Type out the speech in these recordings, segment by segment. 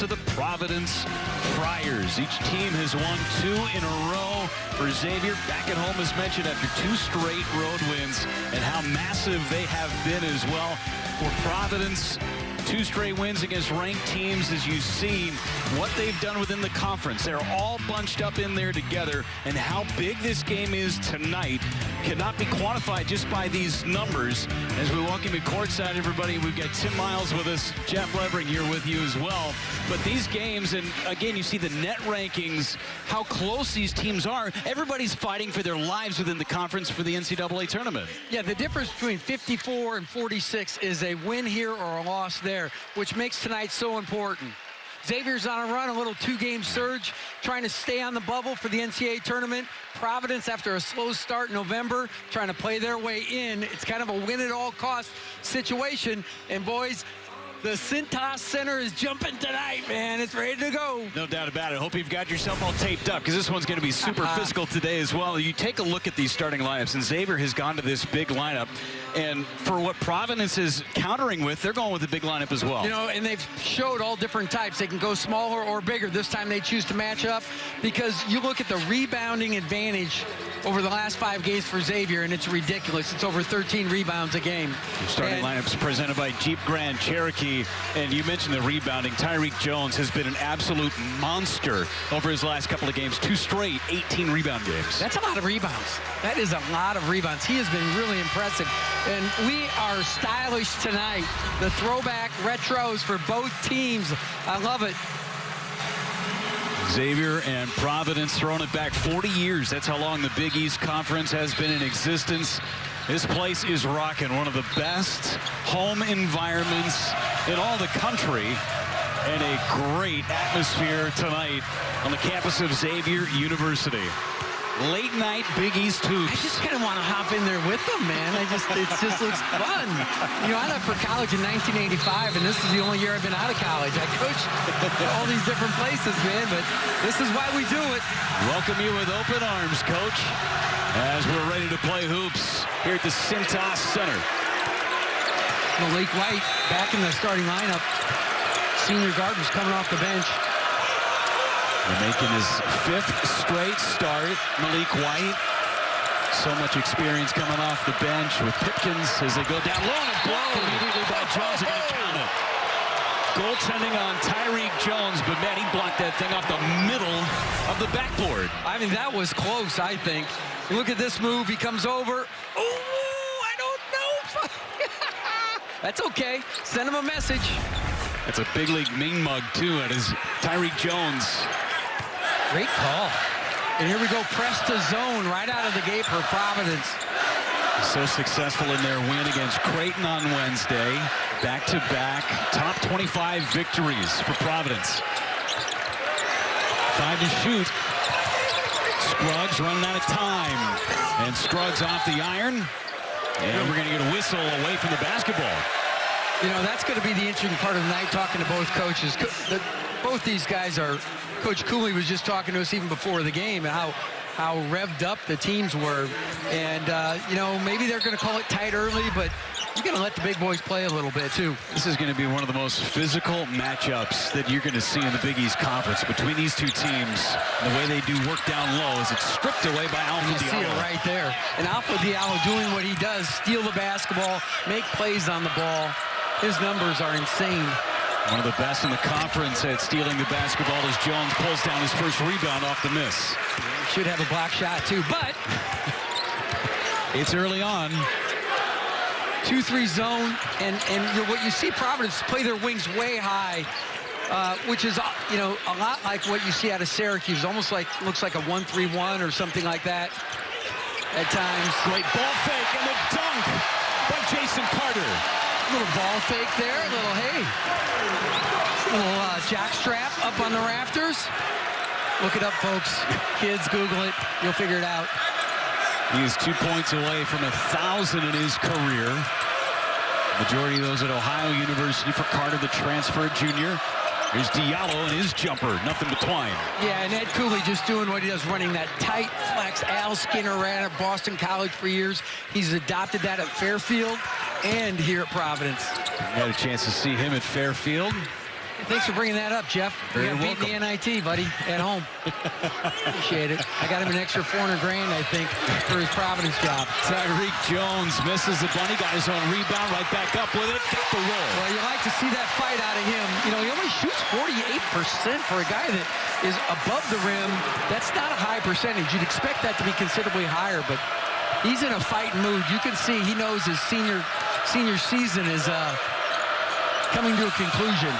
to the Providence Friars. Each team has won 2 in a row. For Xavier, back at home, as mentioned, after 2 straight road wins, and how massive they have been as well. For Providence, 2 straight wins against ranked teams. As you see what they've done within the conference, they're all bunched up in there together, and how big this game is tonight cannot be quantified just by these numbers. As we welcome you courtside, everybody, we've got Tim Miles with us, Jeff Levering here with you as well. But these games, and again, you see the net rankings, how close these teams are. Everybody's fighting for their lives within the conference for the NCAA tournament. Yeah, the difference between 54 and 46 is a win here or a loss there, which makes tonight so important. Xavier's on a run, a little 2-game surge, trying to stay on the bubble for the NCAA tournament. Providence, after a slow start in November, trying to play their way in. It's kind of a win-at-all-cost situation. And, boys, the Cintas Center is jumping tonight, man. It's ready to go. No doubt about it. Hope you've got yourself all taped up, because this one's going to be super physical today as well. You take a look at these starting lineups, and Xavier has gone to this big lineup. And for what Providence is countering with, they're going with the big lineup as well. You know, and they've showed all different types. They can go smaller or bigger. This time they choose to match up, because you look at the rebounding advantage over the last 5 games for Xavier, and it's ridiculous. It's over 13 rebounds a game. Starting lineups presented by Jeep Grand Cherokee. And you mentioned the rebounding. Tyreek Jones has been an absolute monster over his last couple of games. 2 straight 18 rebound games. That's a lot of rebounds. That is a lot of rebounds. He has been really impressive. And we are stylish tonight. The throwback retros for both teams. I love it. Xavier and Providence throwing it back 40 years. That's how long the Big East Conference has been in existence. This place is rocking. One of the best home environments in all the country, and a great atmosphere tonight on the campus of Xavier University. Late night Big East hoops. I just kind of want to hop in there with them, man. It just looks fun. You know, I left for college in 1985, and this is the only year I've been out of college. I coached all these different places, man, but this is why we do it. Welcome you with open arms, Coach, as we're ready to play hoops here at the Cintas Center. Malik White back in the starting lineup. Senior guard was coming off the bench. They're making his 5th straight start, Malik White. So much experience coming off the bench with Pipkins as they go down low, and a blow immediately by Jones. They're going to count it. Goaltending on Tyreek Jones, but man, he blocked that thing off the middle of the backboard. I mean, that was close, I think. Look at this move. He comes over. Oh, I don't know. That's okay. Send him a message. That's a big league mean mug, too. That is Tyreek Jones. Great call. And here we go, press to zone right out of the gate for Providence. So successful in their win against Creighton on Wednesday. Back-to-back top 25 victories for Providence. 5 to shoot. Scruggs running out of time. And Scruggs off the iron. And we're going to get a whistle away from the basketball. You know, that's going to be the interesting part of the night, talking to both coaches. Both these guys are, Coach Cooley was just talking to us even before the game, and how revved up the teams were. And, you know, maybe they're going to call it tight early, but you're going to let the big boys play a little bit, too. This is going to be one of the most physical matchups that you're going to see in the Big East Conference between these two teams. The way they do work down low is it's stripped away by Alpha Diallo. You see it right there. And Alpha Diallo doing what he does, steal the basketball, make plays on the ball. His numbers are insane. One of the best in the conference at stealing the basketball as Jones pulls down his first rebound off the miss. Should have a block shot, too, but it's early on. 2-3 zone, and what you see Providence play their wings way high, which is, you know, a lot like what you see out of Syracuse. Almost like, looks like a 1-3-1 or something like that at times. Great ball fake and the dunk by Jason Carter. Little ball fake there, a little, hey, little jack strap up on the rafters. Look it up, folks. Kids, Google it. You'll figure it out. He is 2 points away from 1,000 in his career. Majority of those at Ohio University for Carter, the transfer junior. Here's Diallo and his jumper, nothing but twine. Yeah, and Ed Cooley just doing what he does, running that tight flex. Al Skinner ran at Boston College for years. He's adopted that at Fairfield and here at Providence. You had a chance to see him at Fairfield. Thanks for bringing that up, Jeff. You're got beat in the NIT, buddy, at home. Appreciate it. I got him an extra $400 grand, I think, for his Providence job. Tyreek Jones misses the bunny, got his own rebound, right back up with it, got the roll. Well, you like to see that fight out of him. You know, he only shoots 48% for a guy that is above the rim. That's not a high percentage. You'd expect that to be considerably higher, but he's in a fighting mood. You can see he knows his senior season is coming to a conclusion.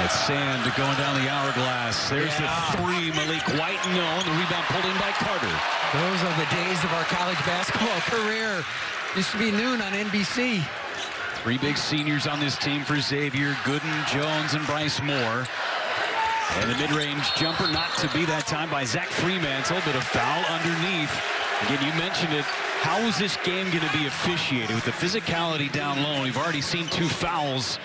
It's Sand going down the hourglass. There's the three. Malik White, no. And the rebound pulled in by Carter. Those are the days of our college basketball career. Used to be noon on NBC. Three big seniors on this team for Xavier. Gooden, Jones, and Bryce Moore. And the mid-range jumper not to be that time by Zach Fremantle, but a foul underneath. Again, you mentioned it. How is this game going to be officiated with the physicality down low? We've already seen 2 fouls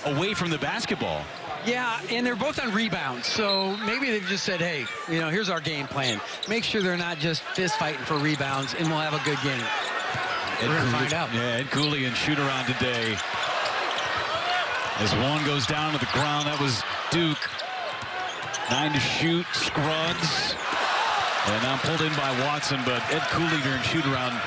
away from the basketball. Yeah, and they're both on rebounds, so maybe they've just said, hey, you know, here's our game plan. Make sure they're not just fist fighting for rebounds, and we'll have a good game. We're going to find out. Yeah, Ed Cooley and shoot around today. As one goes down to the ground, that was Duke. 9 to shoot, Scruggs. And now pulled in by Watson, but Ed Cooley during shoot around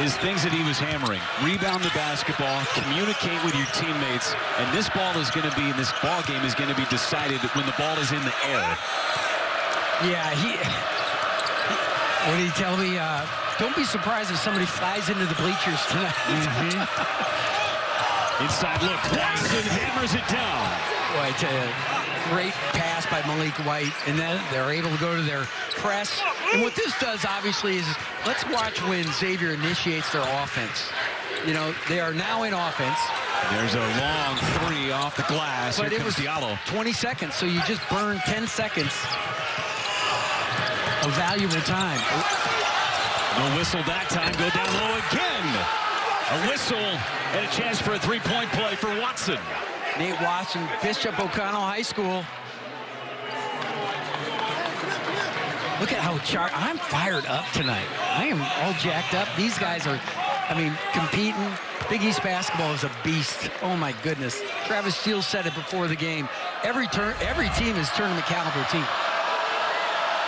is things that he was hammering. Rebound the basketball, communicate with your teammates, and this ball is going to be, this ball game is going to be decided when the ball is in the air. Yeah, what did he tell me? Don't be surprised if somebody flies into the bleachers tonight. Inside look, Watson hammers it down. Boy, I tell you, great pass by Malik White, and then they're able to go to their press. And what this does, obviously, is let's watch when Xavier initiates their offense. You know, they are now in offense. There's a long 3 off the glass. But Here it comes was Diallo. 20 seconds, so you just burned 10 seconds of valuable time. No whistle that time. Go down low again. A whistle and a chance for a 3-point play for Watson. Nate Watson, Bishop O'Connell High School. Look at how I'm fired up tonight. I am all jacked up. These guys are, I mean, competing. Big East basketball is a beast. Oh my goodness. Travis Steele said it before the game. Every team is tournament caliber team.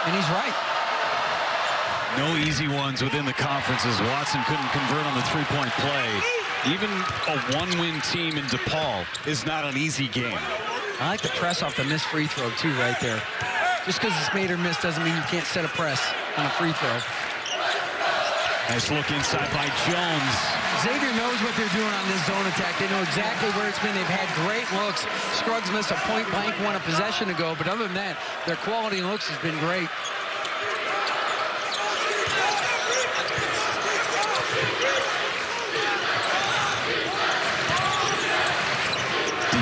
And he's right. No easy ones within the conference as Watson couldn't convert on the 3-point play. Even a 1-win team in DePaul is not an easy game. I like the press off the missed free throw too right there. Just because it's made or missed doesn't mean you can't set a press on a free throw. Nice look inside by Jones. Xavier knows what they're doing on this zone attack. They know exactly where it's been. They've had great looks. Scruggs missed a point blank one a possession ago, but other than that, their quality and looks has been great.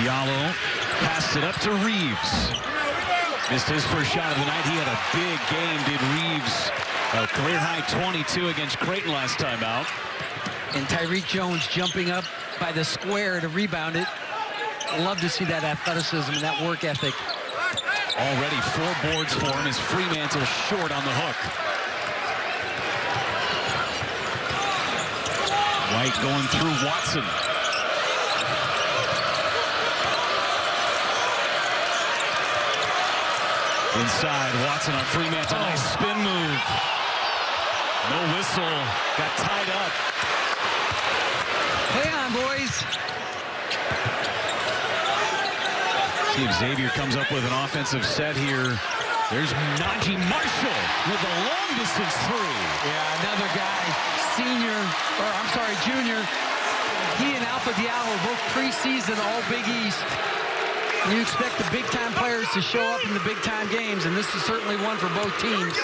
Diallo passed it up to Reeves. Missed his first shot of the night. He had a big game, did Reeves. A career-high 22 against Creighton last time out. And Tyreek Jones jumping up by the square to rebound it. Love to see that athleticism and that work ethic. Already 4 boards for him as Fremantle short on the hook. White going through Watson. Inside, Watson on Fremantle. Nice spin move. No whistle. Got tied up. Play on, boys. See if Xavier comes up with an offensive set here. There's Najee Marshall with a long distance 3. Yeah, another guy, junior. He and Alpha Diallo are both preseason all Big East. You expect the big-time players to show up in the big-time games, and this is certainly one for both teams.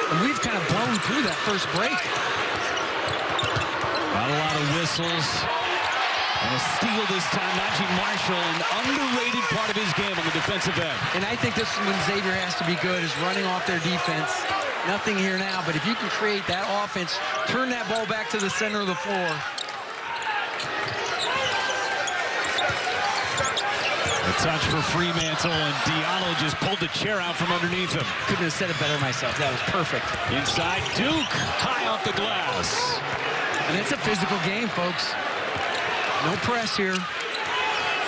And we've kind of blown through that first break. Not a lot of whistles. And a steal this time, Najee Marshall, an underrated part of his game on the defensive end. And I think this is when Xavier has to be good, is running off their defense. Nothing here now, but if you can create that offense, turn that ball back to the center of the floor. A touch for Fremantle, and Diallo just pulled the chair out from underneath him. Couldn't have said it better myself. That was perfect. Inside, Duke, high off the glass. And it's a physical game, folks. No press here.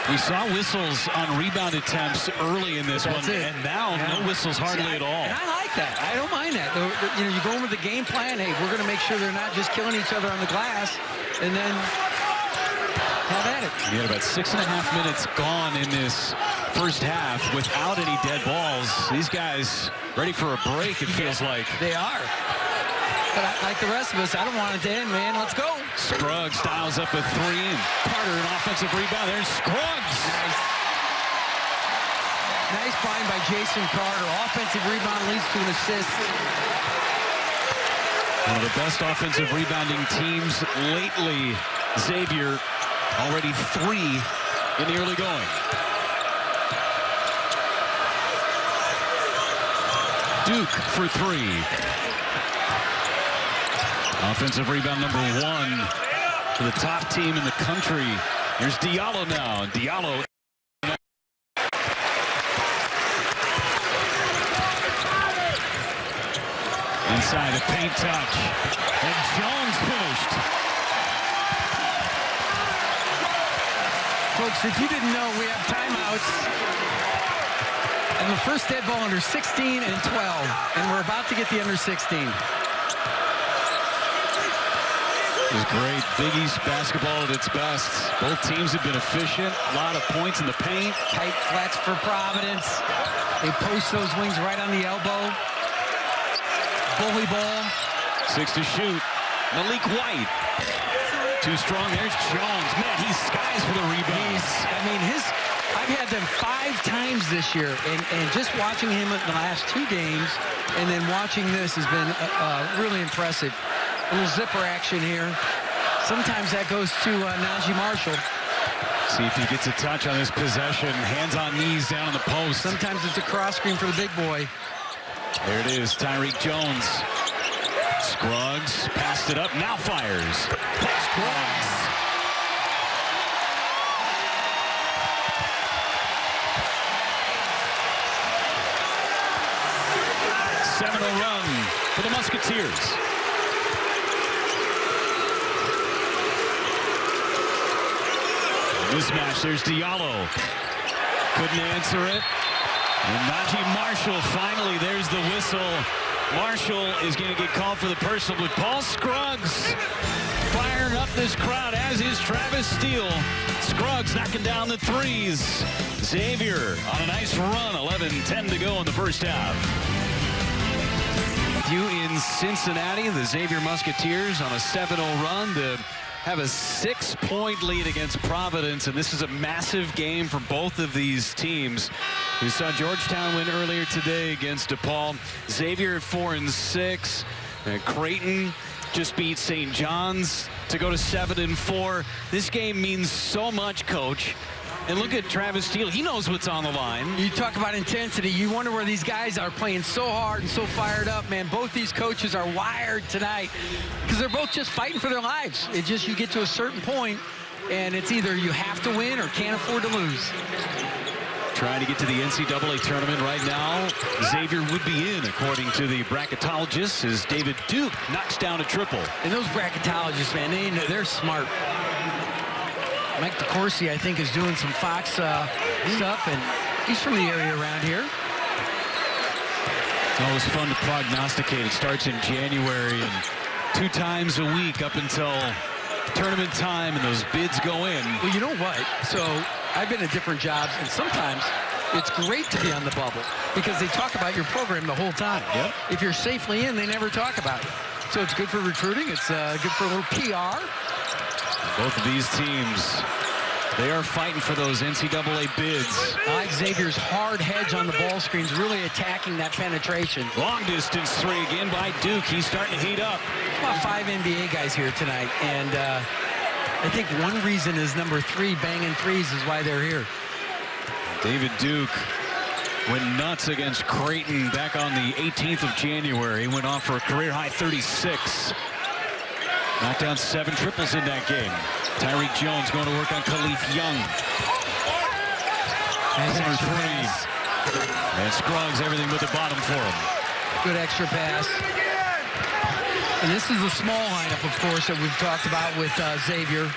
We saw whistles on rebound attempts early in this one, and now no whistles hardly at all. And I like that. I don't mind that. You know, you go in with the game plan. Hey, we're going to make sure they're not just killing each other on the glass, and then have at it. We had about 6.5 minutes gone in this first half without any dead balls. These guys ready for a break, it feels like. They are. But like the rest of us, I don't want it to end, man. Let's go. Scruggs dials up a three, and Carter an offensive rebound. There's Scruggs. Nice find by Jason Carter. Offensive rebound leads to an assist. One of the best offensive rebounding teams lately. Xavier already 3 in the early going. Duke for 3. Offensive rebound number 1 for the top team in the country. Here's Diallo now. Diallo. Inside a paint touch. And Jones finished. Folks, if you didn't know, we have timeouts. And the first dead ball under 16 and 12. And we're about to get the under 16. It was great. Big East basketball at its best. Both teams have been efficient. A lot of points in the paint. Tight flats for Providence. They post those wings right on the elbow. Bully ball. 6 to shoot. Malik White. Too strong. There's Jones. Man, he skies for the rebound. I've had them 5 times this year, and just watching him in the last 2 games, and then watching this has been really impressive. A little zipper action here. Sometimes that goes to Najee Marshall. See if he gets a touch on this possession. Hands on knees down on the post. Sometimes it's a cross screen for the big boy. There it is, Tyreek Jones. Scruggs passed it up, now fires. Scruggs. Seven-0 run for the Musketeers. Mismatch, there's Diallo. Couldn't answer it. And Najee Marshall, finally, there's the whistle. Marshall is going to get called for the personal, but Paul Scruggs firing up this crowd, as is Travis Steele. Scruggs knocking down the threes. Xavier on a nice run, 11-10 to go in the first half. You in Cincinnati, the Xavier Musketeers on a 7-0 run to have a 6-point lead against Providence, and this is a massive game for both of these teams. We saw Georgetown win earlier today against DePaul. Xavier at 4-6. Creighton just beat St. John's to go to 7-4. This game means so much, Coach. And look at Travis Steele. He knows what's on the line. You talk about intensity. You wonder where these guys are playing so hard and so fired up, man. Both these coaches are wired tonight because they're both just fighting for their lives. It's just you get to a certain point, and it's either you have to win or can't afford to lose. Trying to get to the NCAA tournament right now. Xavier would be in, according to the bracketologists, as David Duke knocks down a triple. And those bracketologists, man, they're smart. Mike DeCourcy, I think, is doing some Fox stuff, and he's from the area around here. It's always fun to prognosticate. It starts in January, and 2 times a week up until tournament time, and those bids go in. Well, you know what? So I've been at different jobs, and sometimes it's great to be on the bubble because they talk about your program the whole time. Yep. If you're safely in, they never talk about it. So it's good for recruiting. It's good for a little PR. Both of these teams, they are fighting for those NCAA bids. I like Xavier's hard hedge on the ball screens, really attacking that penetration. Long distance 3 again by Duke. He's starting to heat up. About 5 NBA guys here tonight, and I think one reason is number 3 banging threes is why they're here. David Duke went nuts against Creighton back on the 18th of January. He went off for a career-high 36. Knocked down 7 triples in that game. Tyreek Jones going to work on Khalif Young. Corner 3. And Scruggs everything with the bottom for him. Good extra pass. And this is the small lineup, of course, that we've talked about with Xavier.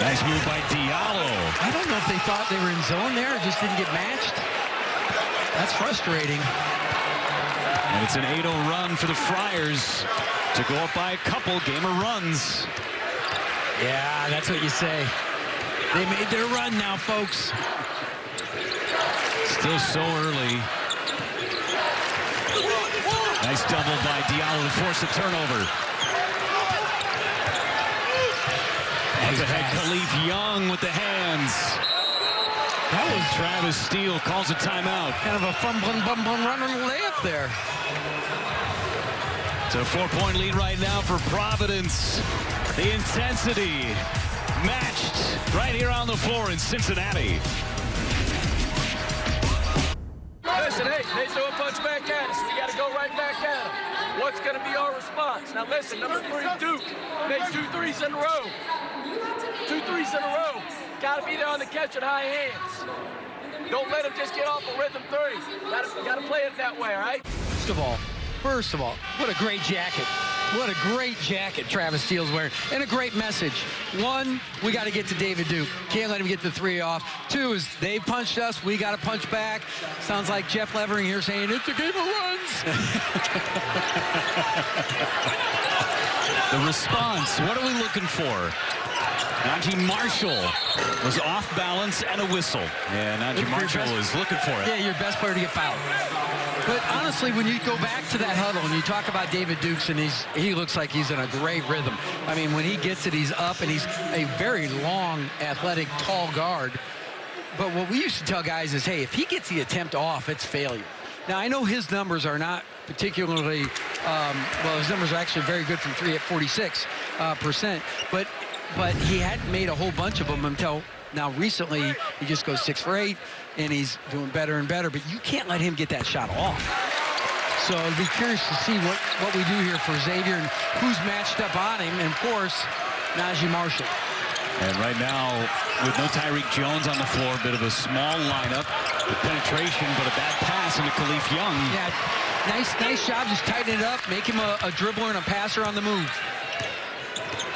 Nice move by Diallo. I don't know if they thought they were in zone there or just didn't get matched. That's frustrating. And it's an 8-0 run for the Friars to go up by a couple. Game of runs. Yeah, that's what you say. They made their run now, folks. Still so early. Nice double by Diallo to force a turnover. Up ahead, Khalif Young with the hands. That was Travis Steele calls a timeout. kind of a fumbling, running layup there. It's a 4-point lead right now for Providence. The intensity matched right here on the floor in Cincinnati. Listen, hey, they throw a punch back at us. We got to go right back at them. What's going to be our response? Now listen, number 3, Duke, made 2 threes in a row. 2 threes in a row. Got to be there on the catch with high hands. Don't let them just get off a rhythm 3. Got to play it that way, all right? First of all, what a great jacket. What a great jacket Travis Steele's wearing. And a great message. 1, we got to get to David Duke. Can't let him get the 3 off. 2 is they punched us. We got to punch back. Sounds like Jeff Levering here saying it's a game of runs. The response, what are we looking for? Najee Marshall was off balance and a whistle. Yeah, Najee Marshall is looking for it. Yeah, your best player to get fouled. But honestly, when you go back to that huddle and you talk about David Dukes, and he looks like he's in a great rhythm. I mean, when he gets it, he's up, and he's a very long, athletic, tall guard. But what we used to tell guys is, hey, if he gets the attempt off, it's failure. Now, I know his numbers are not particularly, well, his numbers are actually very good from 3 at 46%. But he hadn't made a whole bunch of them until now recently. He just goes 6 for 8, and he's doing better and better. But you can't let him get that shot off. So I'd be curious to see what we do here for Xavier and who's matched up on him. And, of course, Najee Marshall. And right now, with no Tyreek Jones on the floor, a bit of a small lineup with penetration, but a bad pass into Khalif Young. Yeah, nice job just tightening it up, make him a dribbler and a passer on the move.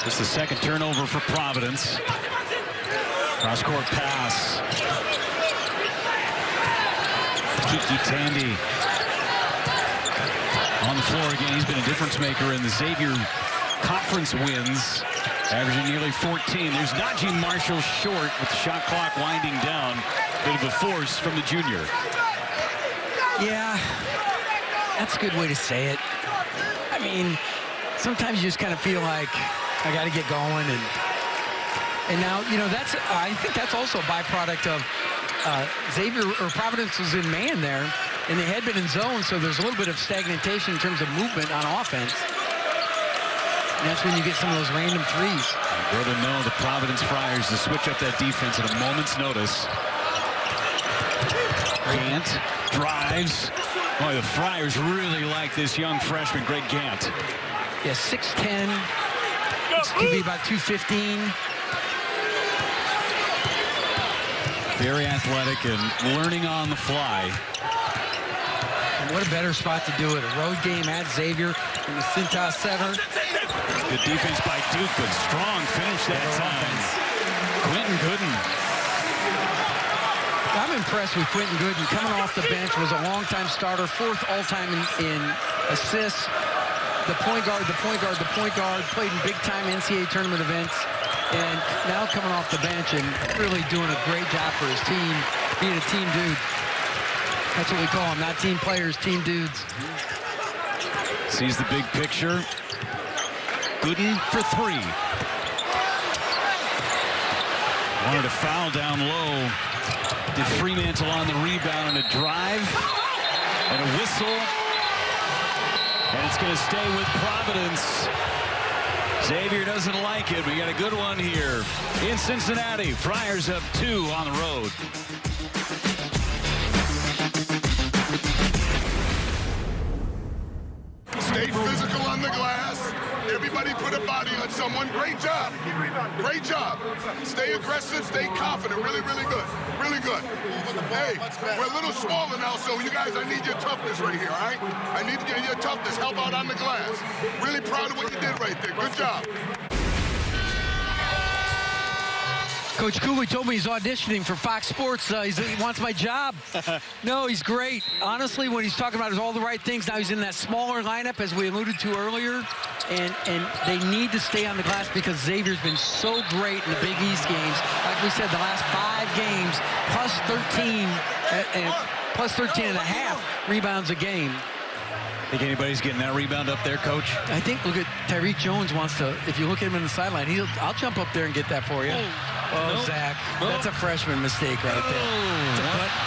Just the second turnover for Providence. Cross-court pass. Kiki Tandy on the floor again. He's been a difference maker in the Xavier conference wins, averaging nearly 14. There's Najee Marshall short with the shot clock winding down. Bit of a force from the junior. Yeah, that's a good way to say it. I mean, sometimes you just kind of feel like I got to get going, and now, you know, I think that's also a byproduct of Xavier or Providence was in man there, and they had been in zone, so there's a little bit of stagnation in terms of movement on offense. And that's when you get some of those random threes. Where to know the Providence Friars to switch up that defense at a moment's notice. Gant drives. Boy, the Friars really like this young freshman, Greg Gant. Yeah, 6'10". Could be about 215. Very athletic and learning on the fly. And what a better spot to do it. A road game at Xavier in the Cintas Center. Good defense by Duke, but strong finish that time. Quentin Gooden. I'm impressed with Quentin Gooden. Coming off the bench, was a longtime starter, 4th all-time in assists. The point guard, played in big-time NCAA tournament events, and now coming off the bench and really doing a great job for his team, being a team dude. That's what we call them, not team players, team dudes. Sees the big picture. Gooden for 3. Wanted a foul down low. Did Fremantle on the rebound and a drive and a whistle. And it's going to stay with Providence. Xavier doesn't like it. We got a good one here in Cincinnati. Friars up 2 on the road. Stay physical on the glass. Everybody put a body on someone. Great job. Great job. Stay aggressive. Stay confident. Really, really good. Really good. Hey, we're a little smaller now, so you guys, I need your toughness right here, all right? I need your toughness. Help out on the glass. Really proud of what you did right there. Good job. Coach Cooley told me he's auditioning for Fox Sports. He wants my job. No, he's great. Honestly, what he's talking about is all the right things. Now he's in that smaller lineup, as we alluded to earlier, and they need to stay on the glass because Xavier's been so great in the Big East games. Like we said, the last 5 games, plus 13 and plus 13 and a half rebounds a game. Think anybody's getting that rebound up there, Coach? I think, look at Tyreek Jones wants to, if you look at him in the sideline, I'll jump up there and get that for you. Oh, nope. Zach, that's a freshman mistake right there.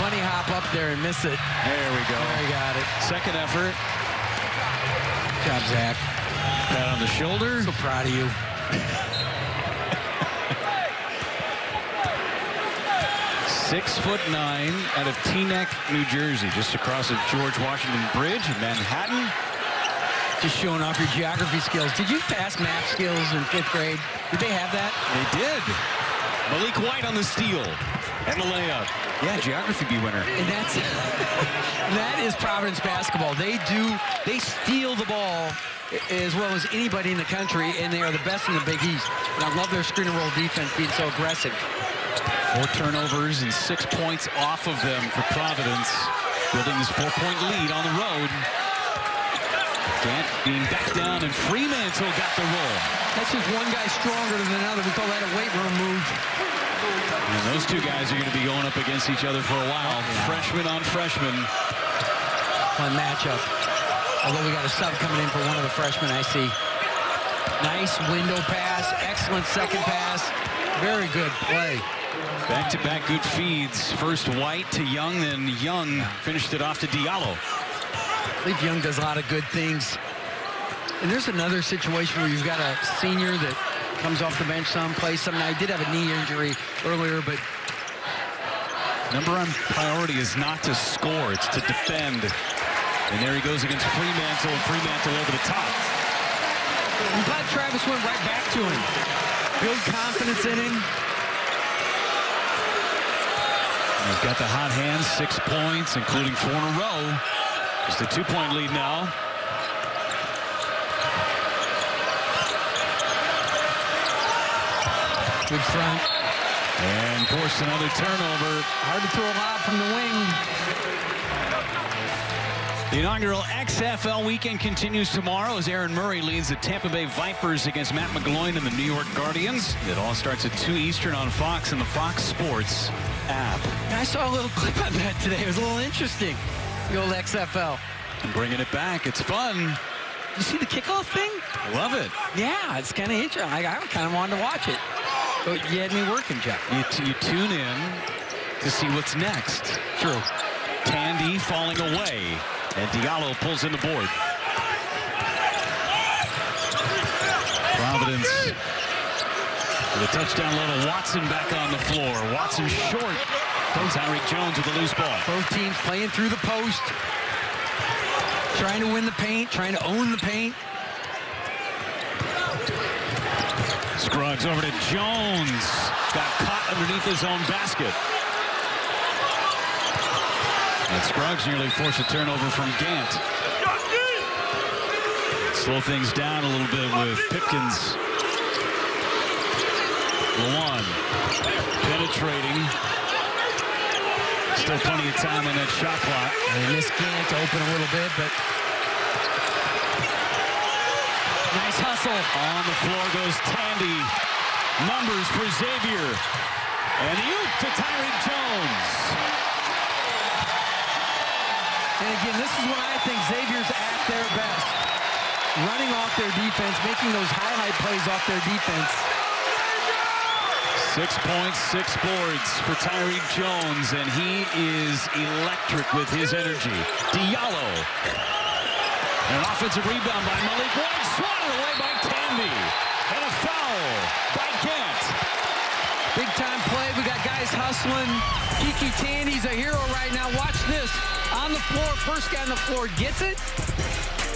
Bunny hop up there and miss it. There we go. There, he got it. Second effort. Good job, Zach. Pat on the shoulder. So proud of you. 6'9" out of Teaneck, New Jersey, just across the George Washington Bridge in Manhattan. Just showing off your geography skills. Did you pass math skills in 5th grade? Did they have that? They did. Malik White on the steal and the layup. Yeah, geography bee winner. And that is Providence basketball. They steal the ball as well as anybody in the country, and they are the best in the Big East. And I love their screen and roll defense being so aggressive. 4 turnovers and 6 points off of them for Providence, building this 4-point lead on the road. Gant being back down, and Fremantle got the roll. That's just one guy stronger than another. We call that a weight room move. And those 2 guys are going to be going up against each other for a while. Yeah. Freshman on freshman. Fun matchup. Although we got a sub coming in for one of the freshmen, I see. Nice window pass, excellent second pass. Very good play. Back-to-back good feeds. First White to Young, then Young finished it off to Diallo. I believe Young does a lot of good things. And there's another situation where you've got a senior that comes off the bench some, plays some. Now, he did have a knee injury earlier, but number one priority is not to score, it's to defend. And there he goes against Fremantle, and Fremantle over the top. I'm glad Travis went right back to him. Build confidence in him. He's got the hot hand, 6 points, including 4 in a row. Just a 2-point lead now. Good front. And, of course, another turnover. Hard to throw a lob from the wing. The inaugural XFL weekend continues tomorrow as Aaron Murray leads the Tampa Bay Vipers against Matt McGloin and the New York Guardians. It all starts at 2 Eastern on Fox and the Fox Sports app. I saw a little clip on that today. It was a little interesting. The old XFL. And bringing it back. It's fun. You see the kickoff thing? Love it. Yeah, it's kind of interesting. I kind of wanted to watch it. But you had me working, Jeff. You tune in to see what's next. True. Tandy falling away. And Diallo pulls in the board. Providence with a touchdown level. Watson back on the floor. Watson short. Tyreek Jones with the loose ball. Both teams playing through the post. Trying to win the paint. Trying to own the paint. Scruggs over to Jones. Got caught underneath his own basket. And Scruggs nearly forced a turnover from Gant. Slow things down a little bit with Pipkins. Lawan penetrating. Still plenty of time on that shot clock. And this Gant to open a little bit, but nice hustle. On the floor goes Tandy. Numbers for Xavier. And the oop to Tyreek Jones. And again, this is when I think Xavier's at their best. Running off their defense, making those highlight plays off their defense. 6 points, 6 boards for Tyreek Jones, and he is electric with his energy. Diallo. An offensive rebound by Malik White, swatted away by Tandy. And a foul by Gant. Big time play. We got guys hustling. Kiki Tandy's a hero right now. Watch this. On the floor, first guy on the floor gets it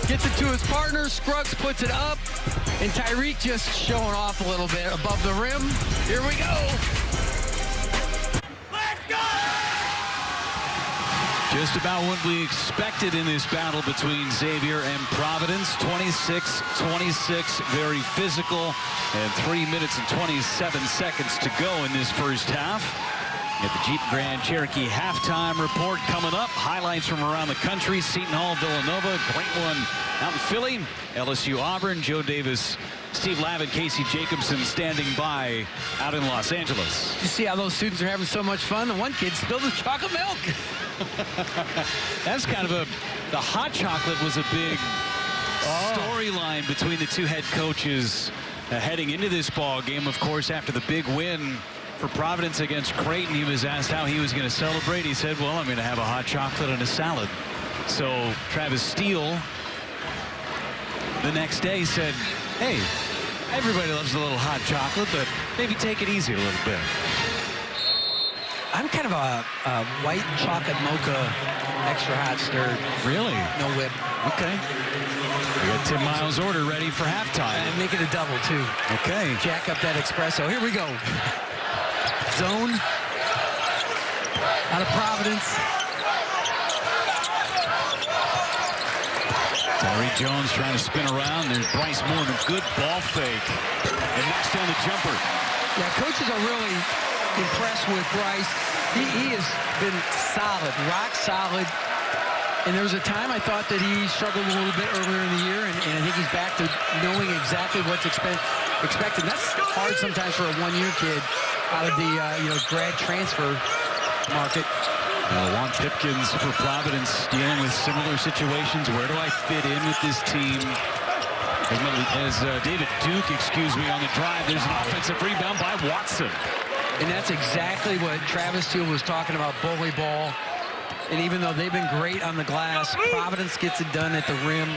to his partner. Scruggs puts it up, and Tyreek just showing off a little bit above the rim. Here we go. Let's go! Just about what we expected in this battle between Xavier and Providence. 26-26, very physical, and 3 minutes and 27 seconds to go in this first half. At the Jeep Grand Cherokee halftime report coming up. Highlights from around the country. Seton Hall, Villanova, great one out in Philly. LSU, Auburn, Joe Davis, Steve Lavin, Casey Jacobson standing by out in Los Angeles. You see how those students are having so much fun? The one kid spilled his chocolate milk. That's kind of the hot chocolate was a big storyline between the two head coaches heading into this ball game. Of course, after the big win for Providence against Creighton, he was asked how he was going to celebrate. He said, well, I'm going to have a hot chocolate and a salad. So Travis Steele the next day said, hey, everybody loves a little hot chocolate, but maybe take it easy a little bit. I'm kind of a white chocolate mocha, extra hot stirred. Really? No whip. Okay. We got Tim Miles' order ready for halftime. And make it a double, too. Okay. Jack up that espresso. Here we go. Zone. Out of Providence. Tyree Jones trying to spin around. There's Bryce Moore, the good ball fake. And knocks down the jumper. Yeah, coaches are really impressed with Bryce. He has been solid, rock solid. And there was a time I thought that he struggled a little bit earlier in the year, and I think he's back to knowing exactly what's expected. That's hard sometimes for a one-year kid out of the grad transfer market. Juan Pipkins for Providence dealing with similar situations. Where do I fit in with this team? As David Duke, on the drive, there's an offensive rebound by Watson. And that's exactly what Travis Steele was talking about, bully ball. And even though they've been great on the glass, Providence gets it done at the rim.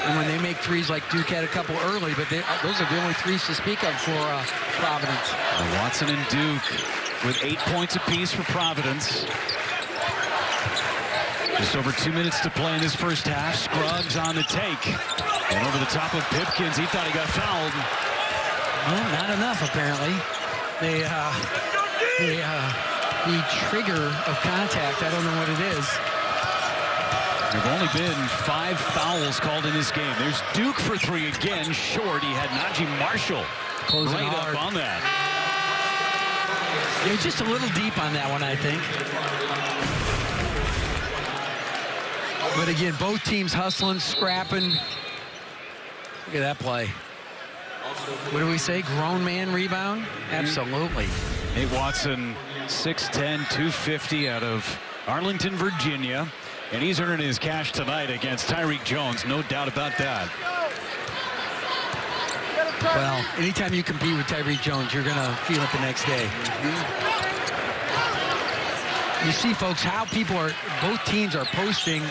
And when they make threes, like Duke had a couple early, but those are the only threes to speak of for Providence. Watson and Duke with 8 points apiece for Providence. Just over 2 minutes to play in this first half. Scruggs on the take. And over the top of Pipkins, he thought he got fouled. Well, not enough, apparently. The trigger of contact, I don't know what it is. There have only been 5 fouls called in this game. There's Duke for 3 again, short. He had Najee Marshall right up on that. They're just a little deep on that one, I think. But again, both teams hustling, scrapping. Look at that play. What do we say? Grown man rebound? Absolutely. Nate Watson, 6'10", 250 out of Arlington, Virginia. And he's earning his cash tonight against Tyreek Jones. No doubt about that. Well, anytime you compete with Tyreek Jones, you're going to feel it the next day. You see, folks, how both teams are posting.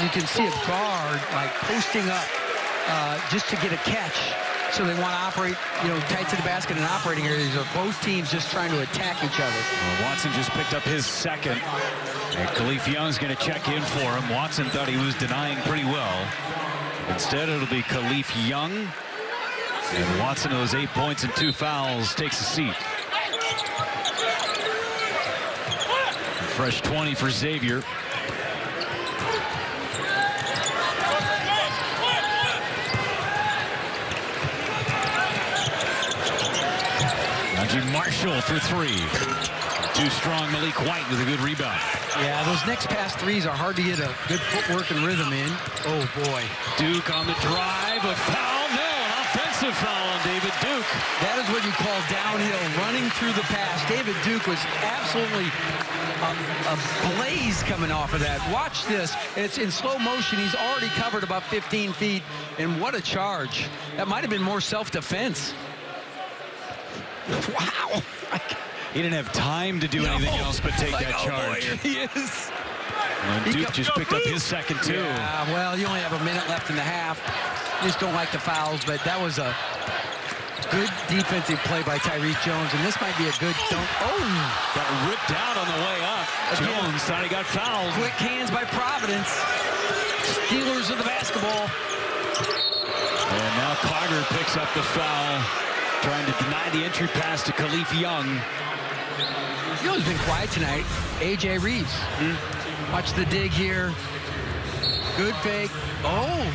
You can see a guard, like, posting up just to get a catch. So they want to operate, tight to the basket in operating areas. Or both teams just trying to attack each other. Well, Watson just picked up his second. And Khalif Young's going to check in for him. Watson thought he was denying pretty well. Instead, it'll be Khalif Young. And Watson, who has 8 points and 2 fouls, takes a seat. A fresh 20 for Xavier. Najee Marshall for 3. Too strong, Malik White with a good rebound. Yeah, those next pass threes are hard to get a good footwork and rhythm in. Oh, boy. Duke on the drive. A foul? No, an offensive foul on David Duke. That is what you call downhill, running through the pass. David Duke was absolutely a blaze coming off of that. Watch this. It's in slow motion. He's already covered about 15 feet. And what a charge. That might have been more self-defense. Wow. He didn't have time to do anything else but take that charge. Boy, he is. And Duke just picked up his second, too. Yeah, well, you only have a minute left in the half. Just don't like the fouls, but that was a good defensive play by Tyreek Jones, and this might be a good dunk. Oh! Got ripped out on the way up. Jones thought he got fouled. Quick hands by Providence. Steelers of the basketball. And now Carter picks up the foul, trying to deny the entry pass to Khalif Young. You know who's been quiet tonight? A.J. Reeves. Watch the dig here. Good fake. Oh.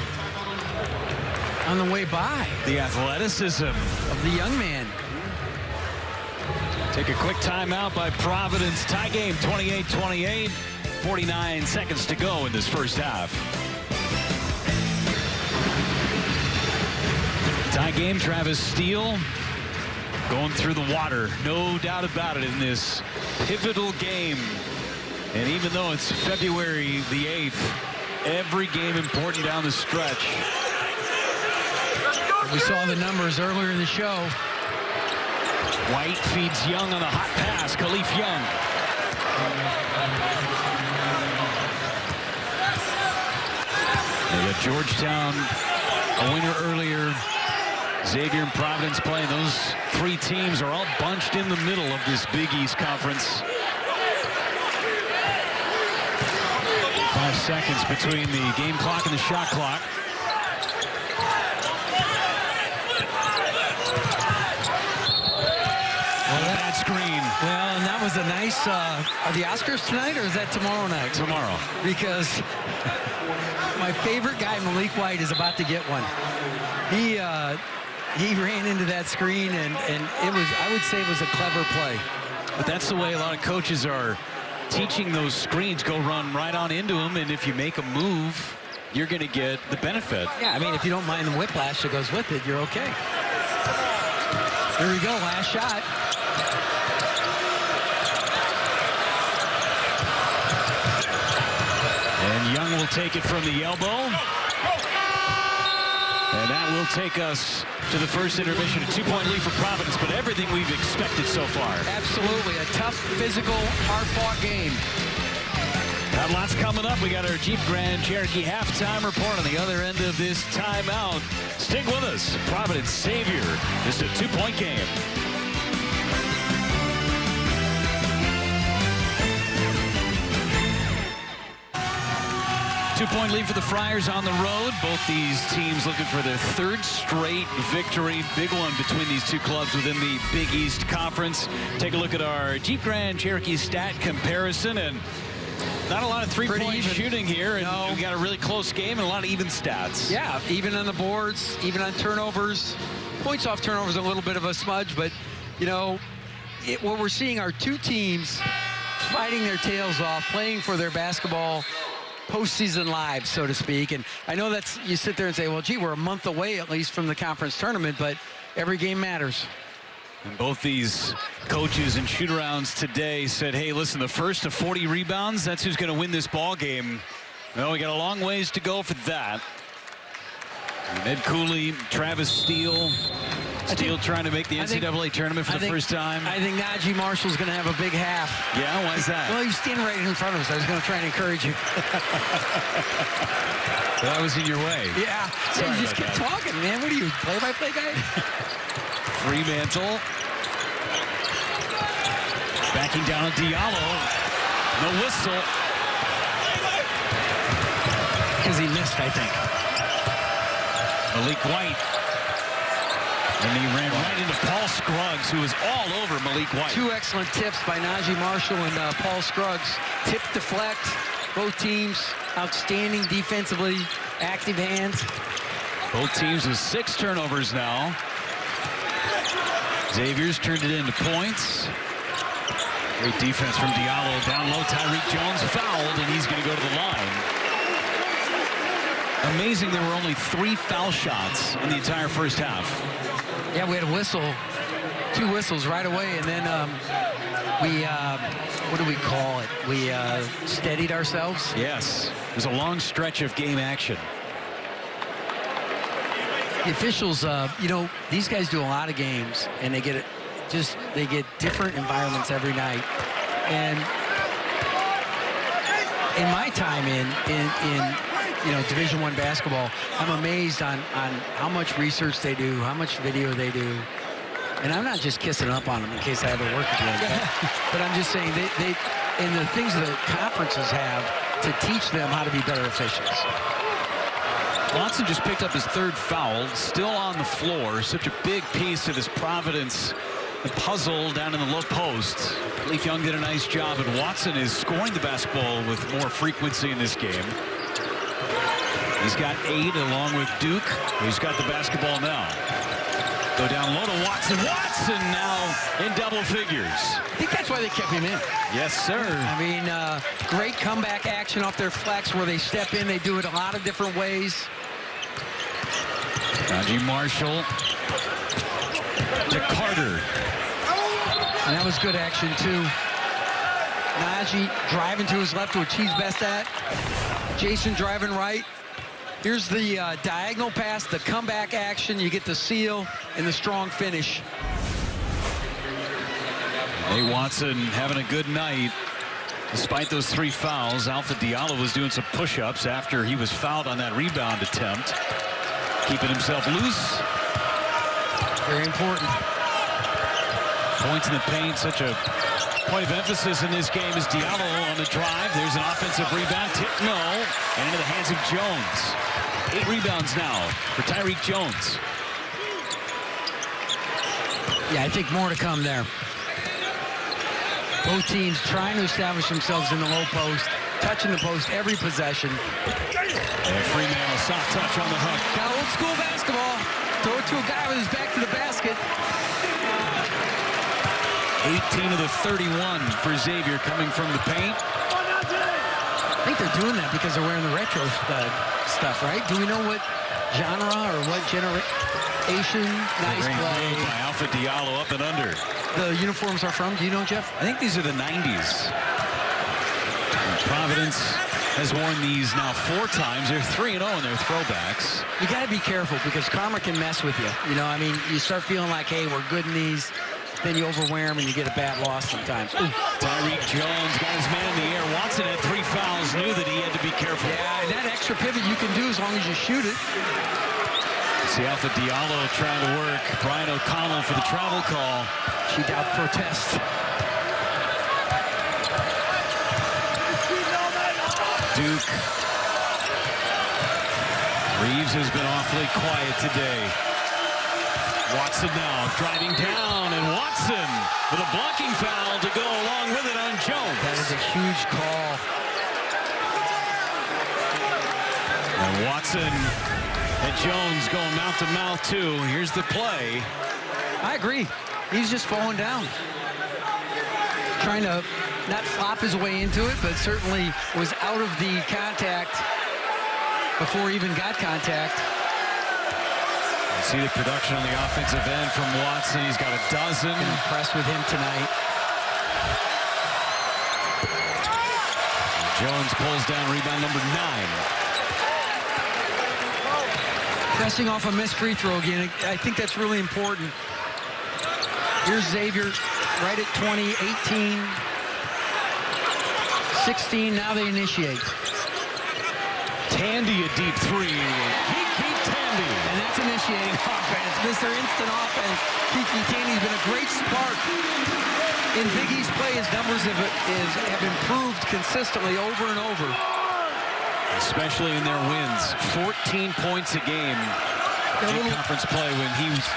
On the way by. The athleticism of the young man. Take a quick timeout by Providence. Tie game 28-28. 49 seconds to go in this first half. Tie game, Travis Steele going through the water. No doubt about it in this pivotal game. And even though it's February the 8th, every game important down the stretch. We saw the numbers earlier in the show. White feeds Young on the hot pass. Khalif Young. They got Georgetown a winner earlier. Xavier and Providence playing. Those three teams are all bunched in the middle of this Big East Conference. 5 seconds between the game clock and the shot clock. Bad screen. Well, and that was a nice, are the Oscars tonight or is that tomorrow night? Tomorrow. Because my favorite guy, Malik White, is about to get one. He ran into that screen and it was, I would say it was a clever play. But that's the way a lot of coaches are teaching those screens. Go run right on into them, and if you make a move, you're going to get the benefit. Yeah, I mean, if you don't mind the whiplash that goes with it, you're okay. Here we go, last shot. And Young will take it from the elbow. And that will take us to the first intermission. A 2-point lead for Providence, but everything we've expected so far. Absolutely. A tough, physical, hard-fought game. Got lots coming up. We got our Jeep Grand Cherokee halftime report on the other end of this timeout. Stick with us. Providence Xavier. This is a 2-point game. 2-point lead for the Friars on the road. Both these teams looking for their third straight victory. Big one between these two clubs within the Big East Conference. Take a look at our Jeep Grand Cherokee stat comparison, and not a lot of three-point shooting here. And no. We got a really close game and a lot of even stats. Yeah, even on the boards, even on turnovers. Points off turnovers a little bit of a smudge, but, you know, what we're seeing are two teams fighting their tails off, playing for their basketball postseason lives, so to speak. And I know that's, you sit there and say, well, gee, we're a month away at least from the conference tournament, but every game matters. And both these coaches and shoot-arounds today said, hey, listen, the first to 40 rebounds, that's who's going to win this ball game. Well, we got a long ways to go for that. And Ed Cooley, Travis Steele. Steele trying to make the NCAA tournament for the first time. I think Najee Marshall's going to have a big half. Yeah, why is that? Well, he's standing right in front of us. I was going to try and encourage you. That was in your way. Yeah. So you just keep talking, man. What are you, play-by-play guy? Fremantle. Backing down on Diallo. No whistle. Because he missed, I think. Malik White. And he ran right into Paul Scruggs, who was all over Malik White. Two excellent tips by Najee Marshall and Paul Scruggs. Tip, deflect, both teams outstanding defensively, active hands. Both teams with 6 turnovers now. Xavier's turned it into points. Great defense from Diallo. Down low, Tyreek Jones fouled, and he's going to go to the line. Amazing there were only 3 foul shots in the entire first half. Yeah, we had a whistle, 2 whistles right away, and then we, what do we call it? We steadied ourselves. Yes, it was a long stretch of game action. The officials, you know, these guys do a lot of games, and they get different environments every night. And in my time in you know, Division I basketball, I'm amazed on how much research they do, how much video they do. And I'm not just kissing up on them in case I ever work again. But I'm just saying, they and the things that conferences have to teach them how to be better officials. Watson just picked up his 3rd foul, still on the floor. Such a big piece of this Providence the puzzle down in the low post. Leaf Young did a nice job, and Watson is scoring the basketball with more frequency in this game. He's got 8 along with Duke, who's got the basketball now. Go down low to Watson. Watson now in double figures. I think that's why they kept him in. Yes, sir. I mean, great comeback action off their flex where they step in. They do it a lot of different ways. Najee Marshall to Carter. And that was good action, too. Najee driving to his left, which he's best at. Jason driving right. Here's the diagonal pass, the comeback action. You get the seal and the strong finish. Hey, Watson having a good night. Despite those 3 fouls, Alpha Diallo was doing some push-ups after he was fouled on that rebound attempt. Keeping himself loose. Very important. Points in the paint, such a point of emphasis in this game is Diallo on the drive. There's an offensive rebound. Tip, no. And into the hands of Jones. 8 rebounds now for Tyreek Jones. Yeah, I think more to come there. Both teams trying to establish themselves in the low post, touching the post every possession. And Freeman, a soft touch on the hook. Got old school basketball. Throw it to a guy with his back to the basket. 18 of the 31 for Xavier coming from the paint. I think they're doing that because they're wearing the retro stuff, right? Do we know what genre or what generation? Nice play. By Alpha Diallo up and under. The uniforms are from, do you know, Jeff? I think these are the 90s. Providence has worn these now 4 times. They're 3-0 in their throwbacks. You got to be careful because karma can mess with you. You know, I mean, you start feeling like, hey, we're good in these. Then you overwear them and you get a bad loss sometimes. Ooh. Tyreek Jones got his man in the air. Watson had 3 fouls, knew that he had to be careful. Yeah, and that extra pivot you can do as long as you shoot it. See Alpha Diallo trying to work. Brian O'Connell for the travel call. She doubt protest. Duke. Reeves has been awfully quiet today. Watson now driving down, and Watson with a blocking foul to go along with it on Jones. That is a huge call. And Watson and Jones going mouth to mouth too. Here's the play. I agree. He's just falling down. Trying to not flop his way into it, but certainly was out of the contact before he even got contact. See the production on the offensive end from Watson. He's got a dozen. Been impressed with him tonight. Jones pulls down rebound number 9. Pressing off a missed free throw again. I think that's really important. Here's Xavier right at 20, 18, 16. Now they initiate. Tandy a deep 3. Kiki Tandy. And that's initiating offense. Mr. Instant Offense. Kiki Tandy's been a great spark. In Big East play, his numbers have improved consistently over and over. Especially in their wins. 14 points a game in conference play when he was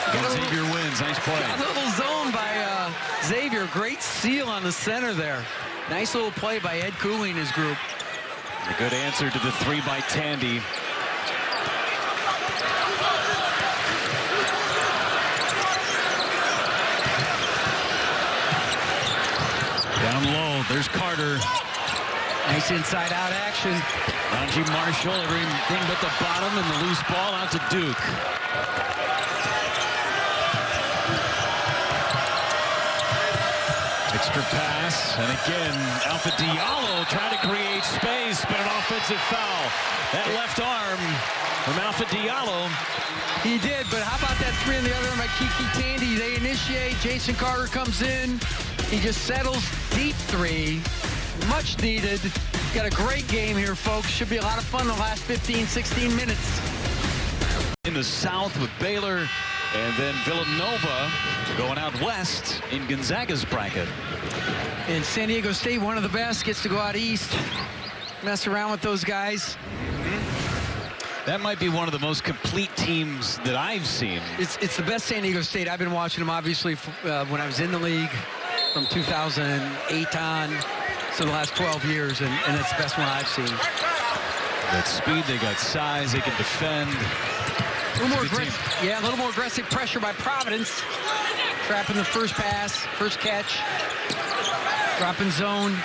against Xavier wins. Nice play. A little zone by Xavier. Great seal on the center there. Nice little play by Ed Cooley and his group. A good answer to the 3 by Tandy. Down low, there's Carter. Nice inside-out action. Najee Marshall, everything but the bottom, and the loose ball out to Duke. Extra pass, and again, Alpha Diallo trying to create space, but an offensive foul. That left arm from Alpha Diallo. He did, but how about that 3 on the other arm by Kiki Tandy? They initiate, Jason Carter comes in. He just settles, deep 3. Much needed. Got a great game here, folks. Should be a lot of fun the last 15, 16 minutes. In the South with Baylor, and then Villanova going out west in Gonzaga's bracket. And San Diego State, one of the best, gets to go out east, mess around with those guys. That might be one of the most complete teams that I've seen. It's the best San Diego State. I've been watching them, obviously, when I was in the league from 2008 on, so the last 12 years, and it's the best one I've seen. They got speed, they got size, they can defend. A little more aggressive. Yeah, a little more aggressive pressure by Providence. Trapping the first pass, first catch. Dropping zone.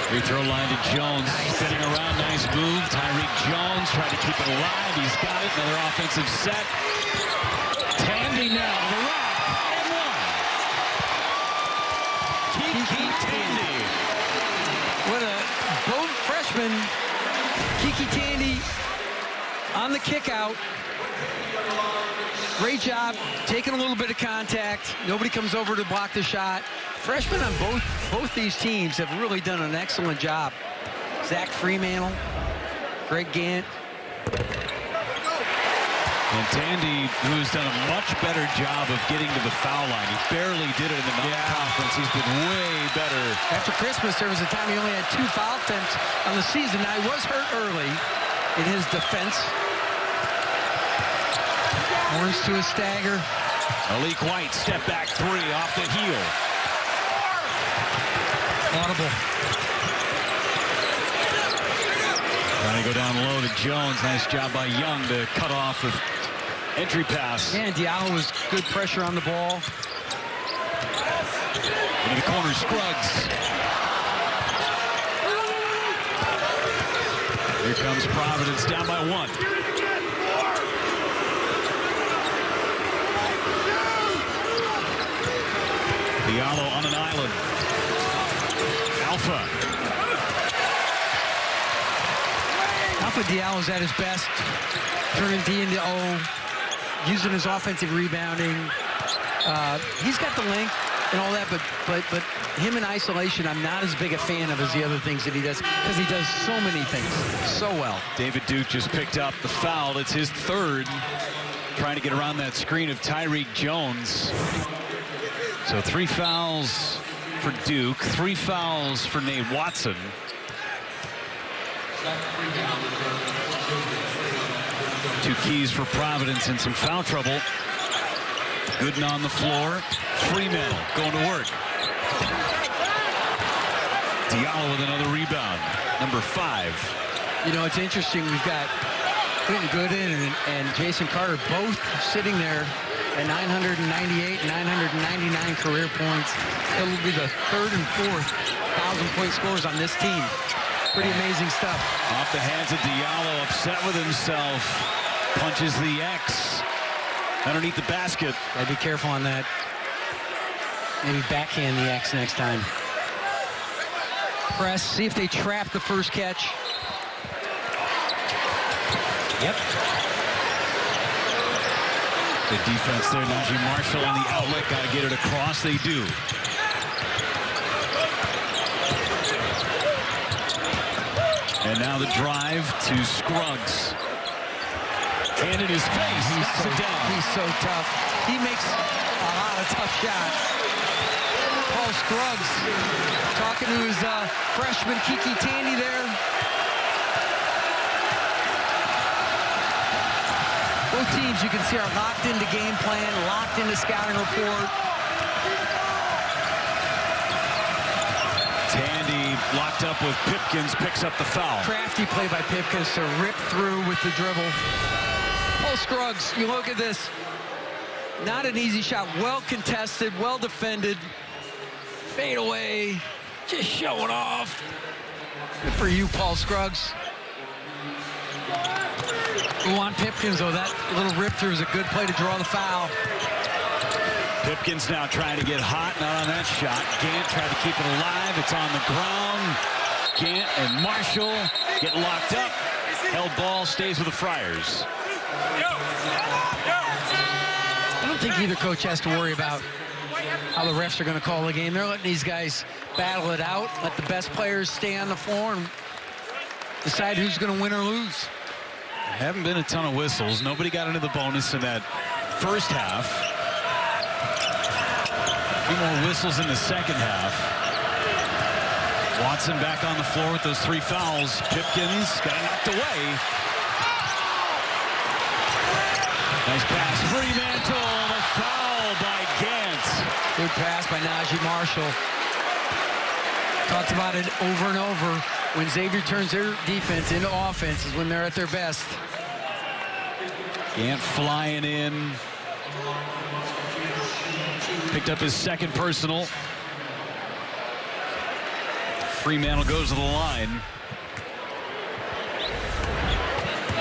Free throw line to Jones. Spinning around, nice move. Tyreek Jones trying to keep it alive. He's got it. Another offensive set. Tandy now, the rock, and one. Kiki Tandy. What a both freshman. Kiki Tandy on the kick out. Great job, taking a little bit of contact. Nobody comes over to block the shot. Freshmen on both these teams have really done an excellent job. Zach Fremantle, Greg Gant. And Tandy, who's done a much better job of getting to the foul line. He barely did it in the non-conference. He's been way better. After Christmas, there was a time he only had 2 foul attempts on the season. Now, he was hurt early in his defense. Horns to a stagger. Malik White, step back 3 off the heel. Audible. Trying to go down low to Jones. Nice job by Young to cut off the entry pass. Yeah, and Diallo was good pressure on the ball. Into the corner, Scruggs. Here comes Providence, down by 1. Diallo on an island. Alpha Diallo's at his best, turning D into O, using his offensive rebounding. He's got the length and all that, but him in isolation, I'm not as big a fan of as the other things that he does, because he does so many things so well. David Duke just picked up the foul. It's his 3rd. Trying to get around that screen of Tyreek Jones. So 3 fouls for Duke, 3 fouls for Nate Watson. Two keys for Providence and some foul trouble. Gooden on the floor. Fremantle going to work. Diallo with another rebound. Number 5. You know, it's interesting. We've got Quentin Gooden and Jason Carter both sitting there at 998, 999 career points. It'll be the 3rd and 4th 1,000-point scores on this team. Pretty amazing stuff. Off the hands of Diallo, upset with himself. Punches the X underneath the basket. Gotta be careful on that. Maybe backhand the X next time. Press, see if they trap the first catch. Yep. Good defense there. Najee Marshall on the outlet. Got to get it across. They do. And now the drive to Scruggs. Hand in his face. Knocks it down. He's so tough. He makes a lot of tough shots. Paul Scruggs talking to his freshman Kiki Tandy there. Both teams, you can see, are locked into game plan, locked into scouting report. Tandy locked up with Pipkins, picks up the foul. Crafty play by Pipkins to rip through with the dribble. Paul Scruggs, you look at this. Not an easy shot. Well contested, well defended. Fade away. Just showing off. Good for you, Paul Scruggs. Juwan Pipkins, though, that little rip through is a good play to draw the foul. Pipkins now trying to get hot, not on that shot. Gant tried to keep it alive. It's on the ground. Gant and Marshall get locked up. Held ball, stays with the Friars. I don't think either coach has to worry about how the refs are going to call the game. They're letting these guys battle it out, let the best players stay on the floor and decide who's going to win or lose. Haven't been a ton of whistles. Nobody got into the bonus in that first half. A few more whistles in the second half. Watson back on the floor with those 3 fouls. Pipkins got it knocked away. Nice pass. Fremantle, the foul by Gant. Good pass by Najee Marshall. Talked about it over and over. When Xavier turns their defense into offense is when they're at their best. Gant flying in. Picked up his 2nd personal. Fremantle goes to the line.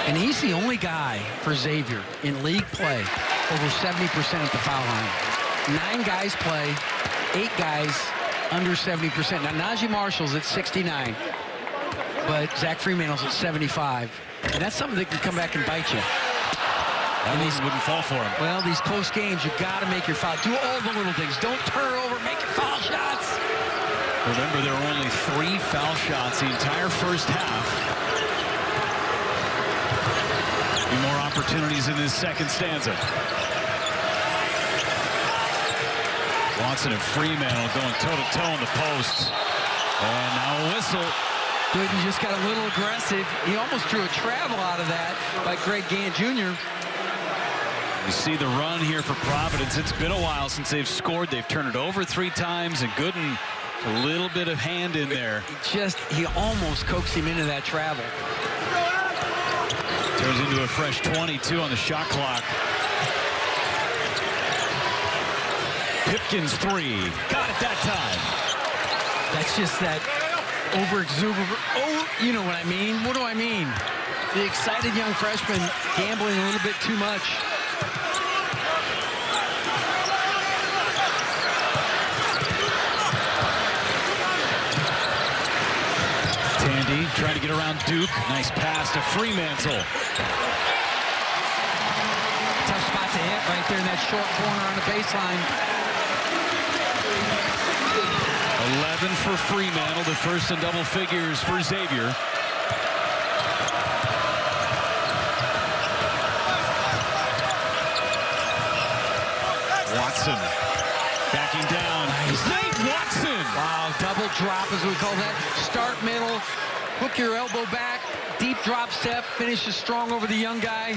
And he's the only guy for Xavier in league play over 70% at the foul line. 9 guys play, 8 guys under 70%. Now, Najee Marshall's at 69, but Zach Fremantle's at 75. And that's something that can come back and bite you. And these wouldn't fall for him. Well, these close games, you've got to make your foul. Do all the little things. Don't turn over, make your foul shots. Remember, there were only 3 foul shots the entire first half. A few more opportunities in this second stanza. Watson and Fremantle going toe-to-toe in the post. And now a whistle. Gooden just got a little aggressive. He almost drew a travel out of that by Greg Gant Jr. You see the run here for Providence. It's been a while since they've scored. They've turned it over 3 times, and Gooden, a little bit of hand in there. He almost coaxed him into that travel. Turns into a fresh 22 on the shot clock. Pipkins 3. Got it that time. That's just that over-exuberant. Oh, you know what I mean. What do I mean? The excited young freshman gambling a little bit too much. Tandy trying to get around Duke. Nice pass to Fremantle. Tough spot to hit right there in that short corner on the baseline. 11 for Fremantle, the first in double figures for Xavier. Watson backing down. Nate Watson. Wow, double drop as we call that. Start middle, hook your elbow back, deep drop step, finishes strong over the young guy.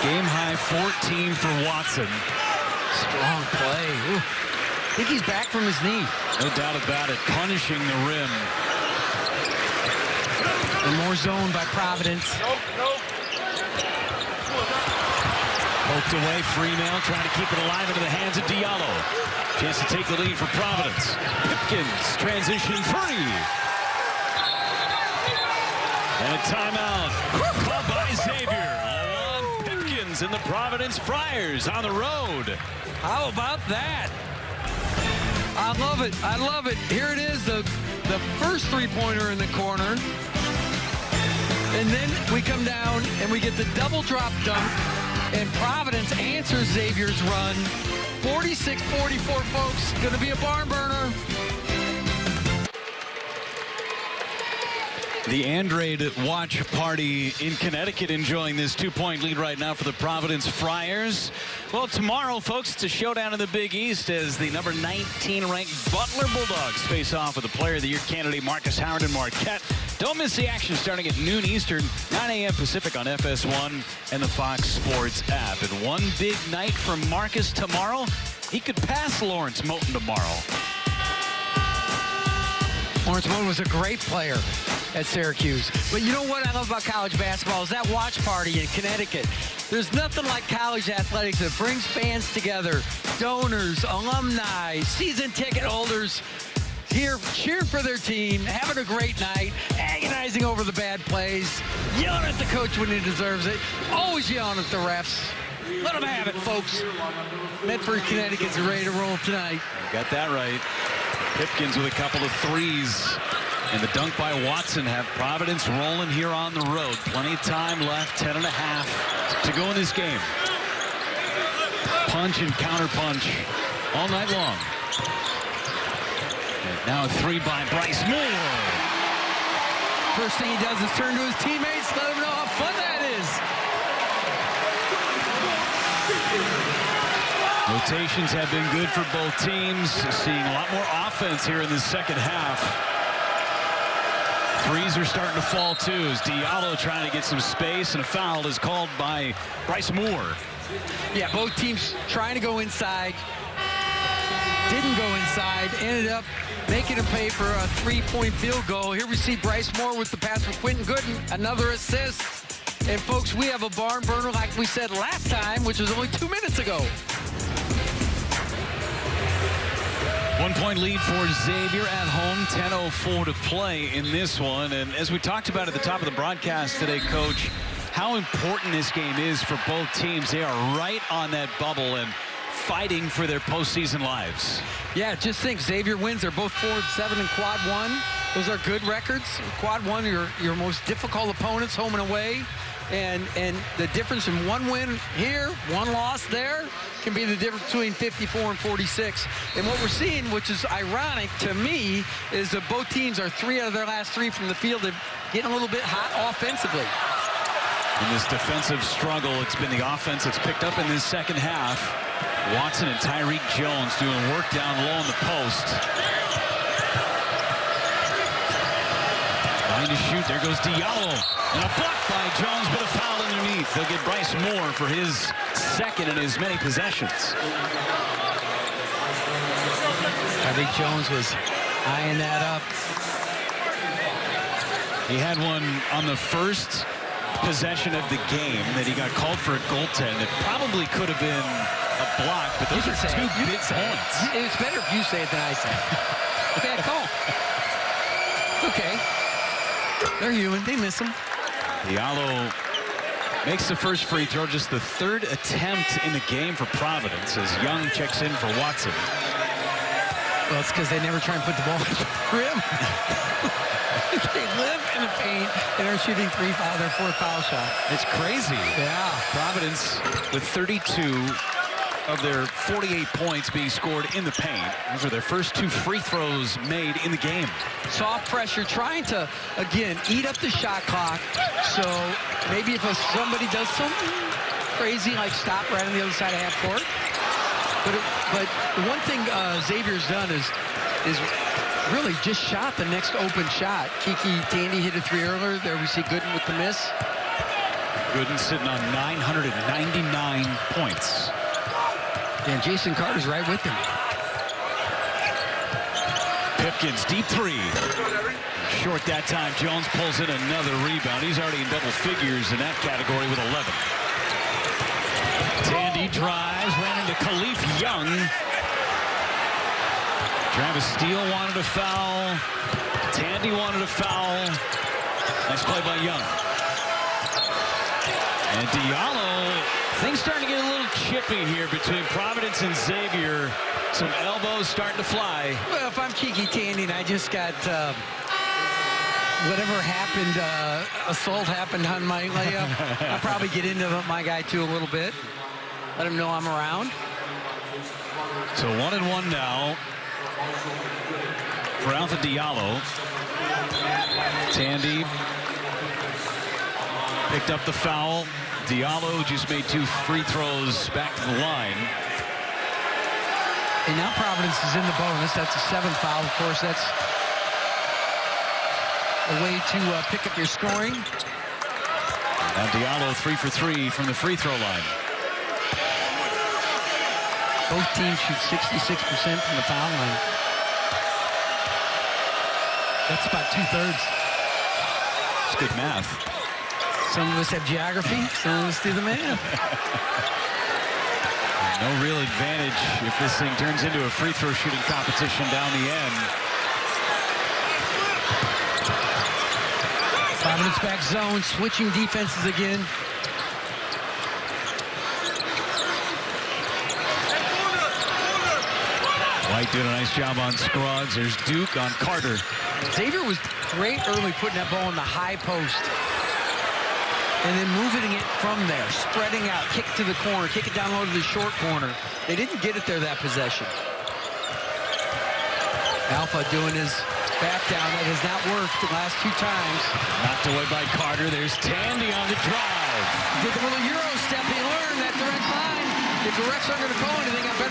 Game high 14 for Watson. Strong play. Ooh. I think he's back from his knee. No doubt about it. Punishing the rim. And more zone by Providence. Poked away. Fremantle trying to keep it alive into the hands of Diallo. Chance to take the lead for Providence. Pipkins transition 3. And a timeout called by Xavier. Lawan Pipkins and the Providence Friars on the road. How about that? I love it. I love it. Here it is, the first three-pointer in the corner. And then we come down and we get the double drop dunk. And Providence answers Xavier's run. 46-44, folks. Going to be a barn burner. The Andrade watch party in Connecticut enjoying this 2-point lead right now for the Providence Friars. Well, tomorrow, folks, it's a showdown in the Big East as the number 19 ranked Butler Bulldogs face off with the Player of the Year candidate Marcus Howard and Marquette. Don't miss the action starting at noon Eastern, 9 a.m. Pacific on FS1 and the Fox Sports app. And one big night from Marcus tomorrow. He could pass Lawrence Moten tomorrow. Lawrence Moten was a great player at Syracuse. But you know what I love about college basketball is that watch party in Connecticut. There's nothing like college athletics that brings fans together. Donors, alumni, season ticket holders here cheering for their team, having a great night, agonizing over the bad plays, yelling at the coach when he deserves it, always yelling at the refs. Let them have it, folks. Medford, Connecticut's ready to roll tonight. Got that right. Pipkins with a couple of threes. And the dunk by Watson have Providence rolling here on the road. Plenty of time left, 10.5 to go in this game. Punch and counter punch all night long. And now a 3 by Bryce Moore. First thing he does is turn to his teammates, let them know how fun that is. Rotations have been good for both teams. Seeing a lot more offense here in the second half. Threes are starting to fall too as Diallo trying to get some space, and a foul is called by Bryce Moore. Yeah, both teams trying to go inside. Didn't go inside. Ended up making him pay for a three-point field goal. Here we see Bryce Moore with the pass for Quentin Gooden. Another assist. And folks, we have a barn burner like we said last time, which was only 2 minutes ago. 1 point lead for Xavier at home, 10:04 to play in this one. And as we talked about at the top of the broadcast today, Coach, how important this game is for both teams. They are right on that bubble and fighting for their postseason lives. Yeah, just think, Xavier wins. They're both 4-7 in quad one. Those are good records. Quad one, your most difficult opponents, home and away. And the difference in one win here, one loss there, can be the difference between 54 and 46. And what we're seeing, which is ironic to me, is that both teams are 3 out of their last 3 from the field. They're getting a little bit hot offensively. In this defensive struggle, it's been the offense that's picked up in this second half. Watson and Tyreek Jones doing work down low in the post. Trying to shoot. There goes Diallo. And a block by Jones, but a foul underneath. They'll get Bryce Moore for his second in as many possessions. Tyreek Jones was eyeing that up. He had one on the first possession of the game that he got called for a goaltend. It probably could have been a block, but those are 2 big points. It's better if you say it than I say it. Bad call. Okay. They're human. They miss him. Diallo makes the first free throw, just the 3rd attempt in the game for Providence as Young checks in for Watson. Well, it's because they never try and put the ball in the rim. They live in the paint and are shooting 3 fouls, their 4th foul shot. It's crazy. Yeah. Providence with 32 of their 48 points being scored in the paint. Those are their first 2 free throws made in the game. Soft pressure, trying to, again, eat up the shot clock. So maybe if somebody does something crazy, like stop right on the other side of half court. But the one thing Xavier's done is really just shot the next open shot. Kiki Tandy hit a 3 earlier. There we see Gooden with the miss. Gooden sitting on 999 points. And Jason Carter's right with him. Pipkins, deep 3. Short that time. Jones pulls in another rebound. He's already in double figures in that category with 11. Tandy drives, ran into Khalif Young. Travis Steele wanted a foul. Tandy wanted a foul. Nice play by Young. And Diallo, things starting to get a little chippy here between Providence and Xavier. Some elbows starting to fly. Well, if I'm Kiki Tandy and I just got whatever happened, assault happened on my layup, I'll probably get into my guy too a little bit. Let him know I'm around. So 1-1 now for Alpha Diallo. Tandy picked up the foul. Diallo just made 2 free throws back to the line. And now Providence is in the bonus. That's a 7th foul. Of course, that's a way to pick up your scoring. Now Diallo 3 for 3 from the free throw line. Both teams shoot 66% from the foul line. That's about 2/3. It's good math. Some of us have geography, some of us do the math. No real advantage if this thing turns into a free throw shooting competition down the end. Providence back zone, switching defenses again. White doing a nice job on Scruggs. There's Duke on Carter. Xavier was great early putting that ball in the high post. And then moving it from there, spreading out, kick it to the corner, kick it down low to the short corner. They didn't get it there that possession. Alpha doing his back down. That has not worked the last 2 times. Knocked away by Carter. There's Tandy on the drive. Did the little Euro step. He learned that direct line. If the refs aren't going to call anything, I better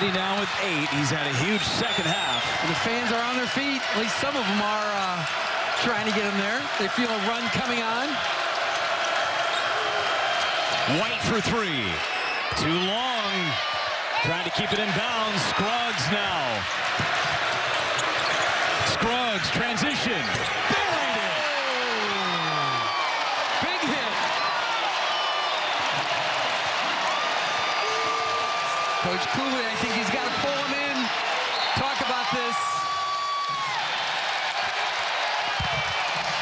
Sandy now with 8. He's had a huge second half. And the fans are on their feet. At least some of them are trying to get him there. They feel a run coming on. White for 3. Too long. Trying to keep it in bounds. Scruggs now. Scruggs, transition. Buried it. Big hit. Coach Cooley, I think he's got to pull him in. Talk about this.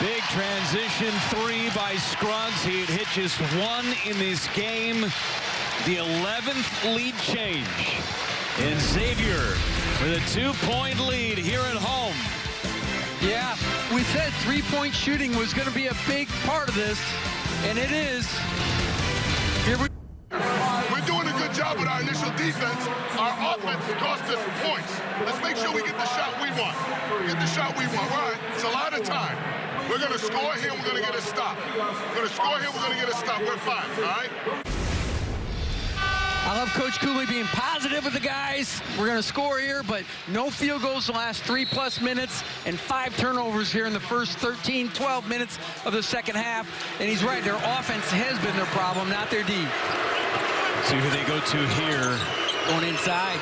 Big transition 3 by Scruggs. He had hit just 1 in this game. The 11th lead change. And Xavier with a 2-point lead here at home. Yeah, we said three-point shooting was going to be a big part of this, and it is. Here We're doing a good job with our initial defense. Our offense cost us points. Let's make sure we get the shot we want. Get the shot we want. All right, it's a lot of time. We're going to score here, we're going to get a stop. We're going to score here, we're going to get a stop. We're fine, all right? I love Coach Cooley being positive with the guys. We're going to score here, but no field goals the last 3+ minutes and 5 turnovers here in the first 13, 12 minutes of the second half. And he's right, their offense has been their problem, not their D. See who they go to here. Going inside.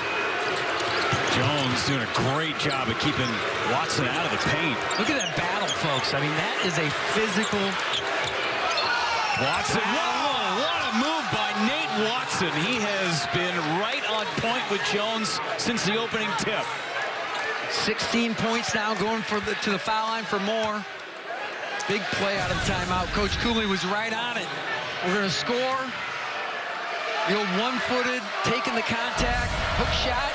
Jones doing a great job of keeping Watson out of the paint. Look at that battle, folks. I mean, that is a physical. Watson, whoa, what a move by Nate Watson. He has been right on point with Jones since the opening tip. 16 points now, going to the foul line for more. Big play out of the timeout. Coach Cooley was right on it. We're going to score. The old one-footed, taking the contact, hook shot.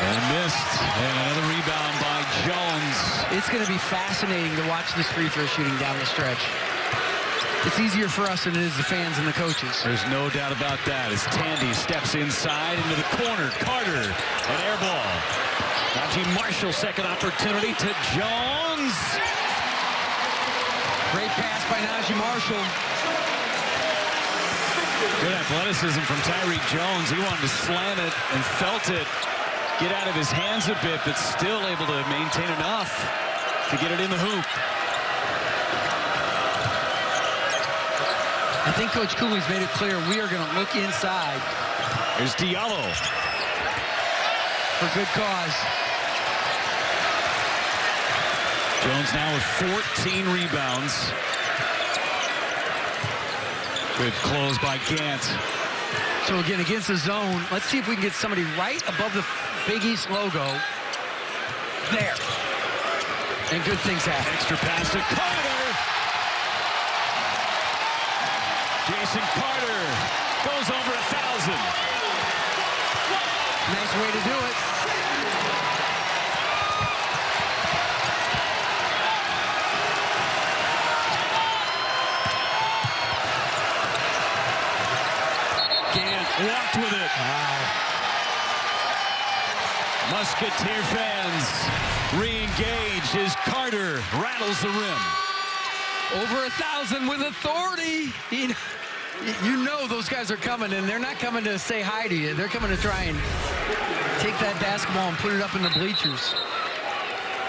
And missed. And another rebound by Jones. It's going to be fascinating to watch this free throw shooting down the stretch. It's easier for us than it is the fans and the coaches. There's no doubt about that as Tandy steps inside into the corner. Carter, an air ball. Najee Marshall, second opportunity to Jones. Great pass by Najee Marshall. Good athleticism from Tyreek Jones. He wanted to slam it and felt it get out of his hands a bit, but still able to maintain enough to get it in the hoop. I think Coach Cooley's made it clear we are going to look inside. There's Diallo. For good cause. Jones now with 14 rebounds. Good close by Gant. So again, against the zone, let's see if we can get somebody right above the Big East logo. There. And good things happen. Extra pass to Carter. Jason Carter goes over 1,000. Nice way to do it. Gant walked with it. Wow. Musketeer fans re-engaged as Carter rattles the rim. Over 1,000 with authority. You know those guys are coming, and they're not coming to say hi to you. They're coming to try and take that basketball and put it up in the bleachers.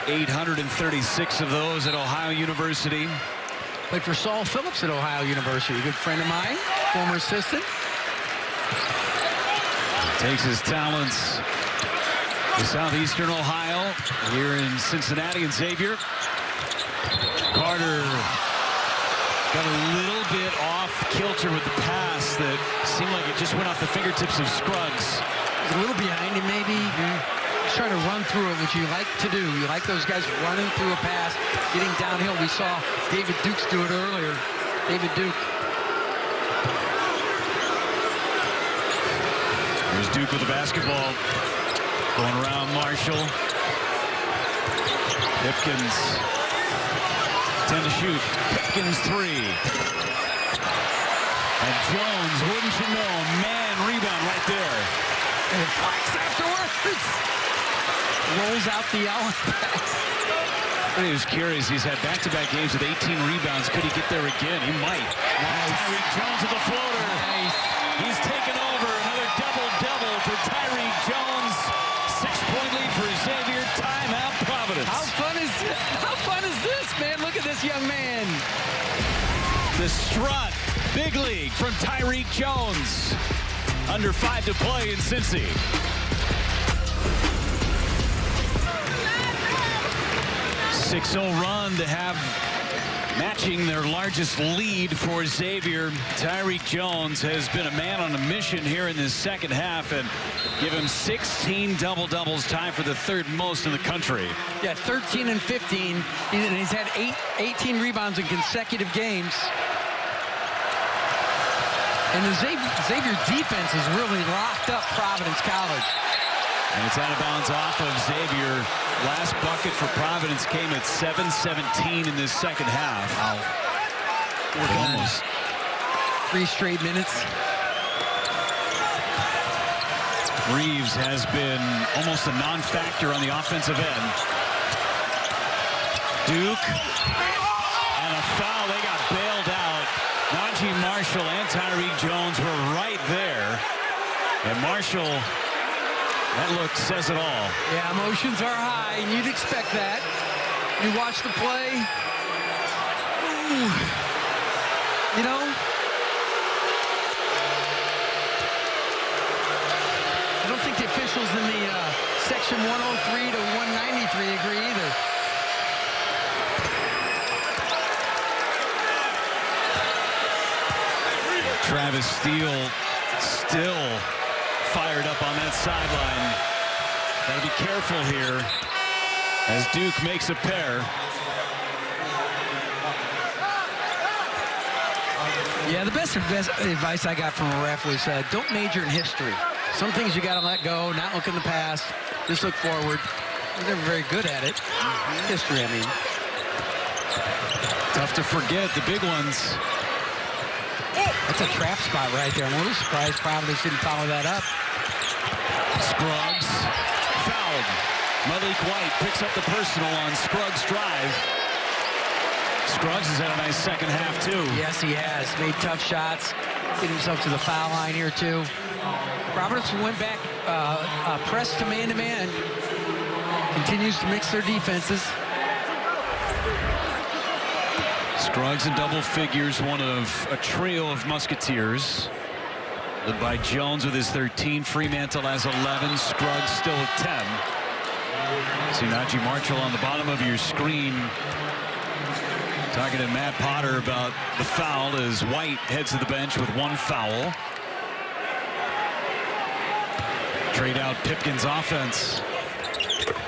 836 of those at Ohio University. Played for Saul Phillips at Ohio University, a good friend of mine, former assistant. Takes his talents to Southeastern Ohio, here in Cincinnati and Xavier. Carter got a little bit off kilter with the pass that seemed like it just went off the fingertips of Scruggs. He's a little behind him, maybe. He's trying to run through it, which you like to do. You like those guys running through a pass, getting downhill. We saw David Dukes do it earlier. David Duke. Here's Duke with the basketball. Going around Marshall. Pipkins. 10 to shoot. Pipkins 3. And Jones, wouldn't you know, man rebound right there. And flags afterwards. Rolls out the alley pass. He was curious. He's had back-to-back games with 18 rebounds. Could he get there again? He might. Nice. Tyreek Jones with the floater. Nice. He's taken over. Another double-double for Tyreek Jones. 6-point lead for Xavier. Timeout, Providence. How fun is this, man? Look at this young man. The strut. Big league from Tyreek Jones. Under 5 to play in Cincy. 6-0 run to have matching their largest lead for Xavier. Tyreek Jones has been a man on a mission here in this second half and give him 16 double-doubles, time for the third most in the country. Yeah, 13 and 15. He's had 18 rebounds in consecutive games. And the Xavier defense has really locked up Providence College. And it's out of bounds off of Xavier. Last bucket for Providence came at 7:17 in this second half. Wow. Almost 3 straight minutes. Reeves has been almost a non-factor on the offensive end. Duke and a foul. They got bailed out. Najee Marshall and Tyreek Jones were right there. And Marshall, that look says it all. Yeah, emotions are high, and you'd expect that. You watch the play. Ooh. You know, I don't think the officials in the section 103 to 193 agree either. Travis Steele still fired up on that sideline. Got to be careful here as Duke makes a pair. Yeah, the best advice I got from a ref was don't major in history. Some things you got to let go, not look in the past, just look forward. They're very good at it. History, I mean. Tough to forget the big ones. That's a trap spot right there. I'm a little surprised Providence didn't follow that up. Scruggs fouled. Malik White picks up the personal on Scruggs' drive. Scruggs has had a nice second half, too. Yes, he has. Made tough shots. Get himself to the foul line here, too. Providence went back, pressed to man-to-man. Continues to mix their defenses. Scruggs in double figures, one of a trio of Musketeers. Led by Jones with his 13. Fremantle has 11. Scruggs still at 10. See Najee Marshall on the bottom of your screen talking to Matt Potter about the foul as White heads to the bench with 1 foul. Trade out Pipkin's offense.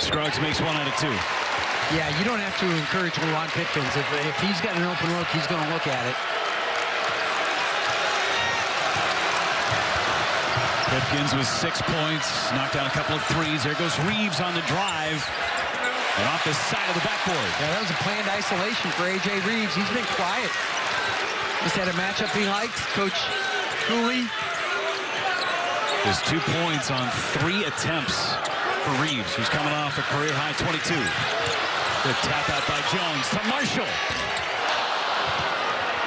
Scruggs makes 1 out of 2. Yeah, you don't have to encourage Juwan Pipkins. If he's got an open look, he's going to look at it. Pipkins with 6 points, knocked down a couple of threes. There goes Reeves on the drive. And off the side of the backboard. Yeah, that was a planned isolation for A.J. Reeves. He's been quiet. Just had a matchup he liked. Coach Cooley. There's 2 points on 3 attempts for Reeves, who's coming off a career-high 22. The tap out by Jones to Marshall.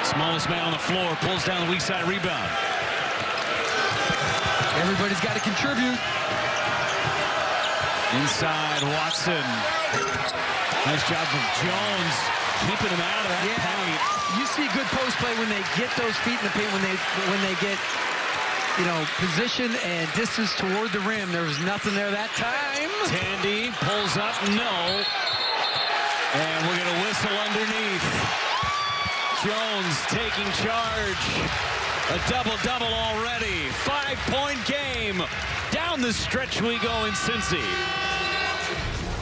Smallest man on the floor pulls down the weak side rebound. Everybody's got to contribute. Inside Watson. Nice job from Jones keeping him out of that paint. You see good post play when they get those feet in the paint, when they get, you know, position and distance toward the rim. There was nothing there that time. Tandy pulls up, no. And we're going to whistle underneath. Jones taking charge. A double-double already. 5-point game. Down the stretch we go in Cincy.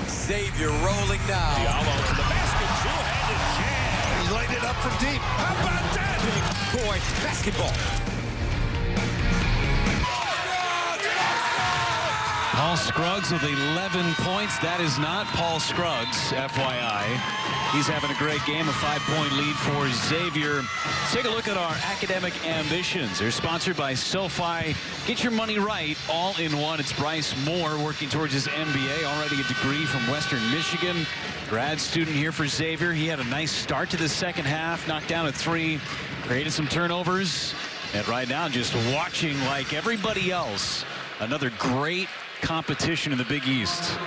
Xavier rolling now. Diallo to the basket, two-handed jam. He laid it up from deep. How about that? Big boy basketball. Paul Scruggs with 11 points. That is not Paul Scruggs, FYI. He's having a great game, a 5-point lead for Xavier. Let's take a look at our academic ambitions. They're sponsored by SoFi. Get your money right, all in one. It's Bryce Moore working towards his MBA, already a degree from Western Michigan. Grad student here for Xavier. He had a nice start to the second half, knocked down a 3, created some turnovers. And right now, just watching like everybody else. Another great competition in the Big East.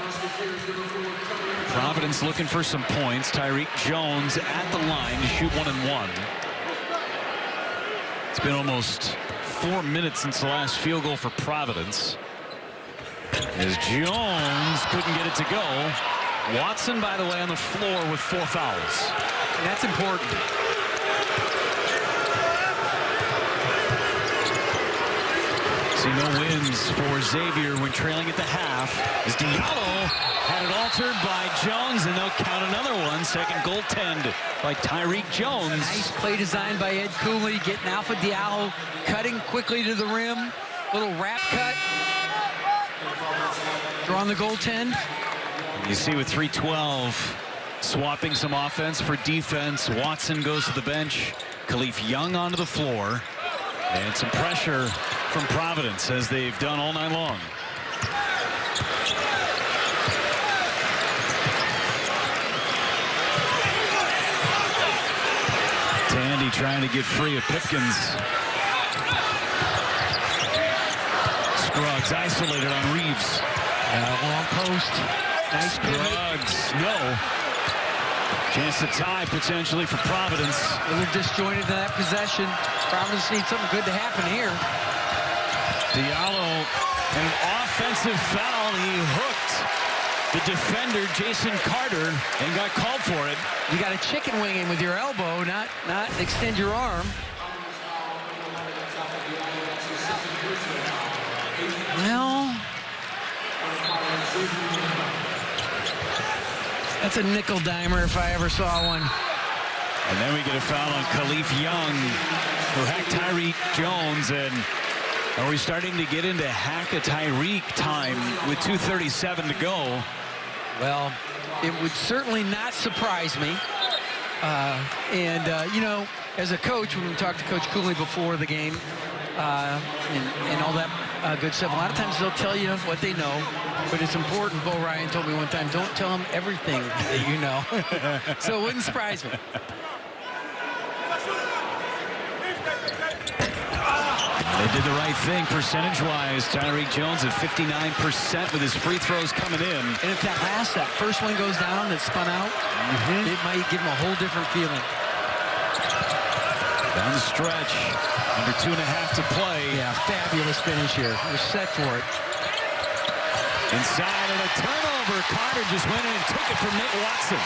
Providence looking for some points. Tyreek Jones at the line to shoot 1 and 1. It's been almost 4 minutes since the last field goal for Providence. As Jones couldn't get it to go. Watson, by the way, on the floor with 4 fouls. And that's important. See no wins for Xavier when trailing at the half. As Diallo had it altered by Jones, and they'll count another one. Second goaltend by Tyreek Jones. Nice play design by Ed Cooley, getting Alpha Diallo, cutting quickly to the rim. Little wrap cut. Drawing the goaltend. You see with 3:12, swapping some offense for defense. Watson goes to the bench. Khalif Young onto the floor. And some pressure from Providence, as they've done all night long. Tandy trying to get free of Pipkins. Scruggs isolated on Reeves. Long post. Nice Scruggs, no. Chance to tie potentially for Providence. A little disjointed in that possession. Providence needs something good to happen here. Diallo, an offensive foul. He hooked the defender, Jason Carter, and got called for it. You got a chicken wing in with your elbow, not extend your arm. Well, that's a nickel dimer if I ever saw one. And then we get a foul on Khalif Young, who hacked Tyreek Jones. And are we starting to get into hack a Tyreek time with 2:37 to go? Well, it would certainly not surprise me. You know, as a coach, when we talked to Coach Cooley before the game and all that good stuff, a lot of times they'll tell you what they know. But it's important. Bo Ryan told me one time, don't tell them everything that you know. So it wouldn't surprise me. They did the right thing percentage-wise. Tyreek Jones at 59% with his free throws coming in. And if that first one goes down that spun out, it might give him a whole different feeling. Down the stretch, under 2.5 to play. Yeah, fabulous finish here. We're set for it. Inside and a turnover. Carter just went in and took it from Nate Watson.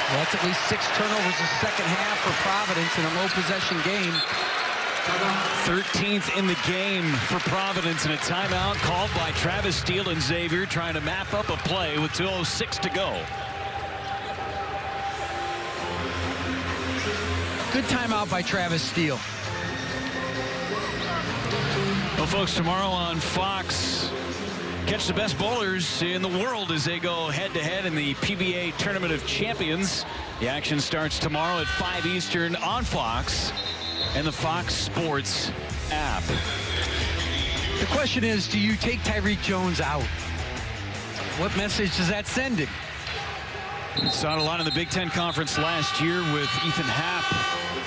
Well, that's at least 6 turnovers the second half for Providence in a low possession game. 13th in the game for Providence, and a timeout called by Travis Steele and Xavier, trying to map up a play with 2:06 to go. Good timeout by Travis Steele. Well, folks, tomorrow on Fox, catch the best bowlers in the world as they go head-to-head in the PBA Tournament of Champions. The action starts tomorrow at 5 Eastern on Fox and the Fox Sports app. The question is, do you take Tyreek Jones out? What message does that send him? Saw it a lot in the Big Ten Conference last year with Ethan Happ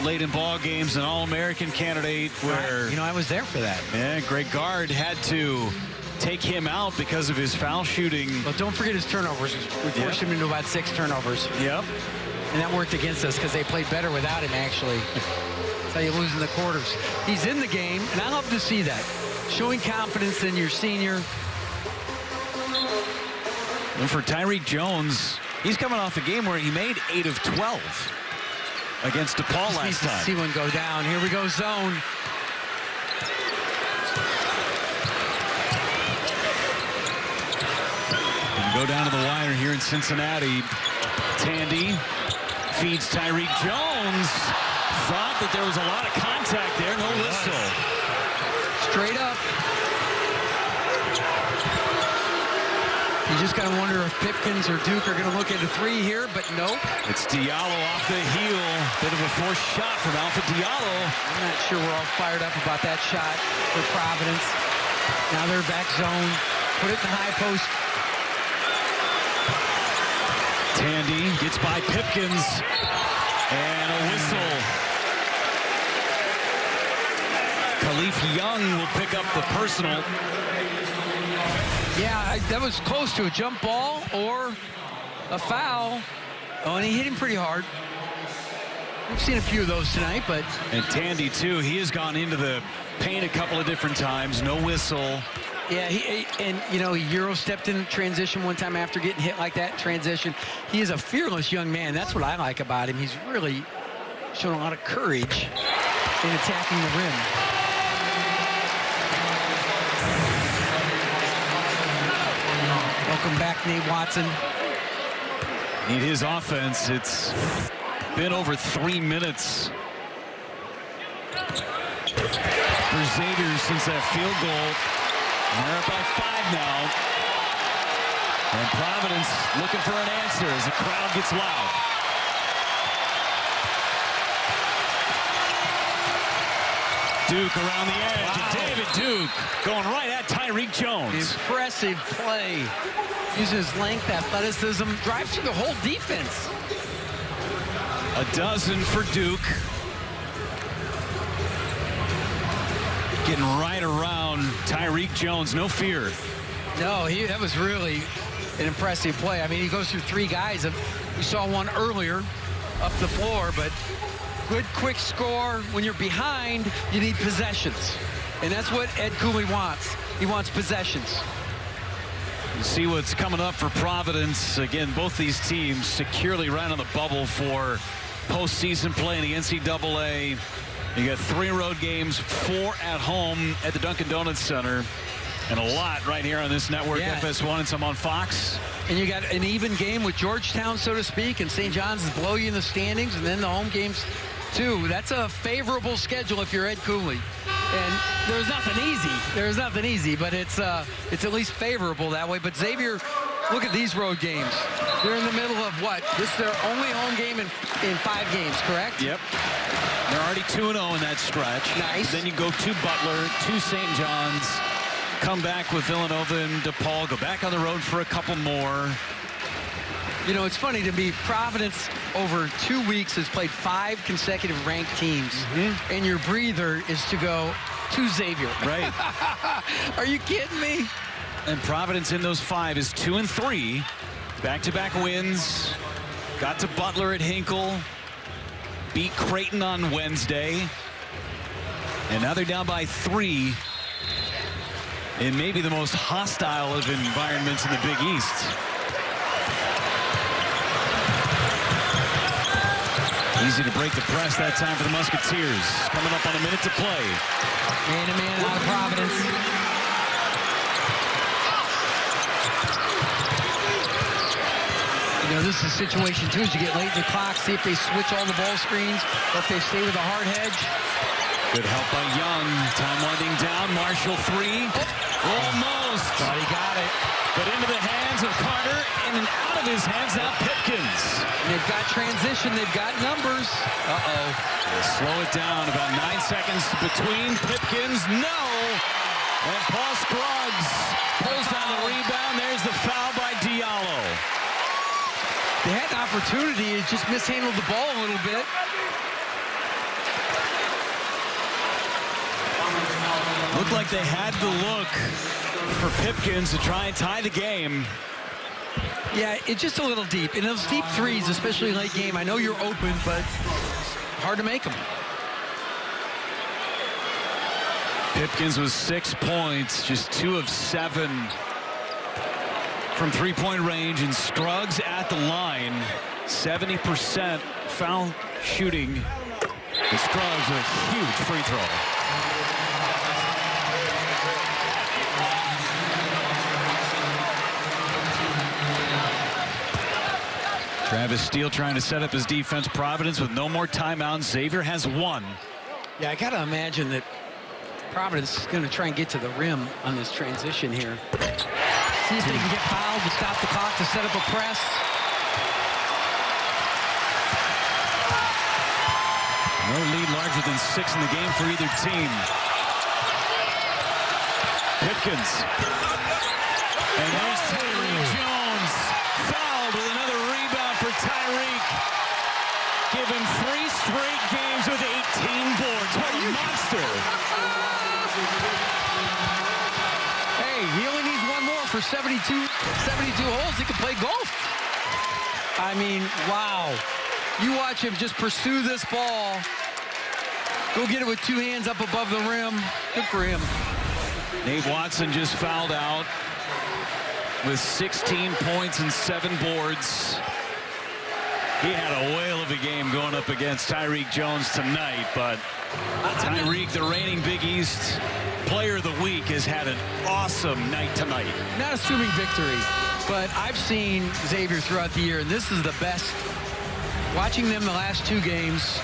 late in ball games, an All-American candidate where... You know, I was there for that. Yeah, Greg Gard had to take him out because of his foul shooting. But don't forget his turnovers. We forced him into about 6 turnovers. Yep. And that worked against us because they played better without him, actually. That's how you lose in the quarters. He's in the game, and I love to see that. Showing confidence in your senior. And for Tyreek Jones, he's coming off a game where he made 8 of 12 against DePaul last time. See one go down. Here we go, zone. And go down to the wire here in Cincinnati. Tandy feeds Tyreek Jones. Thought that there was a lot of contact there. No whistle. Straight up. You just got to wonder if Pipkins or Duke are going to look at a three here, but nope. It's Diallo off the heel. Bit of a forced shot from Alpha Diallo. I'm not sure we're all fired up about that shot for Providence. Now they're back zone. Put it in the high post. Tandy gets by Pipkins. And a whistle. Khalif Young will pick up the personal. Yeah, that was close to a jump ball or a foul. Oh, and he hit him pretty hard. We've seen a few of those tonight, but... And Tandy, too, he has gone into the paint a couple of different times. No whistle. Yeah, he Euro stepped in transition one time after getting hit like that in transition. He is a fearless young man. That's what I like about him. He's really shown a lot of courage in attacking the rim. Welcome back, Nate Watson. Need his offense. It's been over 3 minutes for Xavier since that field goal. And they're up by 5 now. And Providence looking for an answer as the crowd gets loud. Duke around the edge. Wow. And David Duke going right at Tyreek Jones. Impressive play. Uses his length, athleticism, drives through the whole defense. A dozen for Duke. Getting right around Tyreek Jones, no fear. No, that was really an impressive play. I mean, he goes through 3 guys. We saw one earlier up the floor, but good quick score. When you're behind, you need possessions. And that's what Ed Cooley wants. He wants possessions. You see what's coming up for Providence. Again, both these teams securely right on the bubble for postseason play in the NCAA. You got 3 road games, 4 at home at the Dunkin' Donuts Center, and a lot right here on this network, yeah. FS1, and some on Fox. And you got an even game with Georgetown, so to speak, and St. John's is below you in the standings, and then the home games too. That's a favorable schedule if you're Ed Cooley. And there's nothing easy. There's nothing easy, but it's at least favorable that way. But Xavier, look at these road games. They're in the middle of what? This is their only home game in 5 games, correct? Yep. They're already 2-0 in that stretch. Nice. Then you go to Butler, to St. John's, come back with Villanova and DePaul, go back on the road for a couple more. You know, it's funny to me, Providence over 2 weeks has played 5 consecutive ranked teams, and your breather is to go to Xavier. Right. Are you kidding me? And Providence in those 5 is 2-3. Back-to-back wins. Got to Butler at Hinkle. Beat Creighton on Wednesday. And now they're down by 3 in maybe the most hostile of environments in the Big East. Easy to break the press that time for the Musketeers. Coming up on a minute to play. Man-to-man out of Providence. You know, this is a situation, too, as you get late in the clock, see if they switch all the ball screens or if they stay with a hard hedge. Good help by Young. Time winding down. Marshall 3. Almost. Thought he got it. But into the hands of Carter and out of his hands now Pipkins. And they've got transition. They've got numbers. Uh-oh. Slow it down. About 9 seconds between. Pipkins, no. And Paul Scruggs pulls down the rebound. There's the foul by Diallo. They had an opportunity. It just mishandled the ball a little bit. Looked like they had the look for Pipkins to try and tie the game. Yeah, it's just a little deep. And those deep threes, especially late game, I know you're open, but hard to make them. Pipkins was 6 points, just 2 of 7 from three-point range, and Scruggs at the line, 70% foul shooting. And Scruggs with a huge free throw. Travis Steele trying to set up his defense. Providence with no more timeouts. Xavier has 1. Yeah, I got to imagine that Providence is going to try and get to the rim on this transition here. See if they can get fouled to stop the clock to set up a press. No lead larger than 6 in the game for either team. Pipkins. And there's Tyreek Jones. Fouled with another rebound for Tyreek. Give him 3 straight games with 18 boards. What a monster. Hey, he only needs one more for 72 holes. He can play golf. I mean, wow. You watch him just pursue this ball. Go get it with 2 hands up above the rim. Good for him. Nate Watson just fouled out with 16 points and 7 boards. He had a whale of a game going up against Tyreek Jones tonight, but Tyreek, the reigning Big East Player of the Week, has had an awesome night tonight. Not assuming victory, but I've seen Xavier throughout the year, and this is the best. Watching them the last 2 games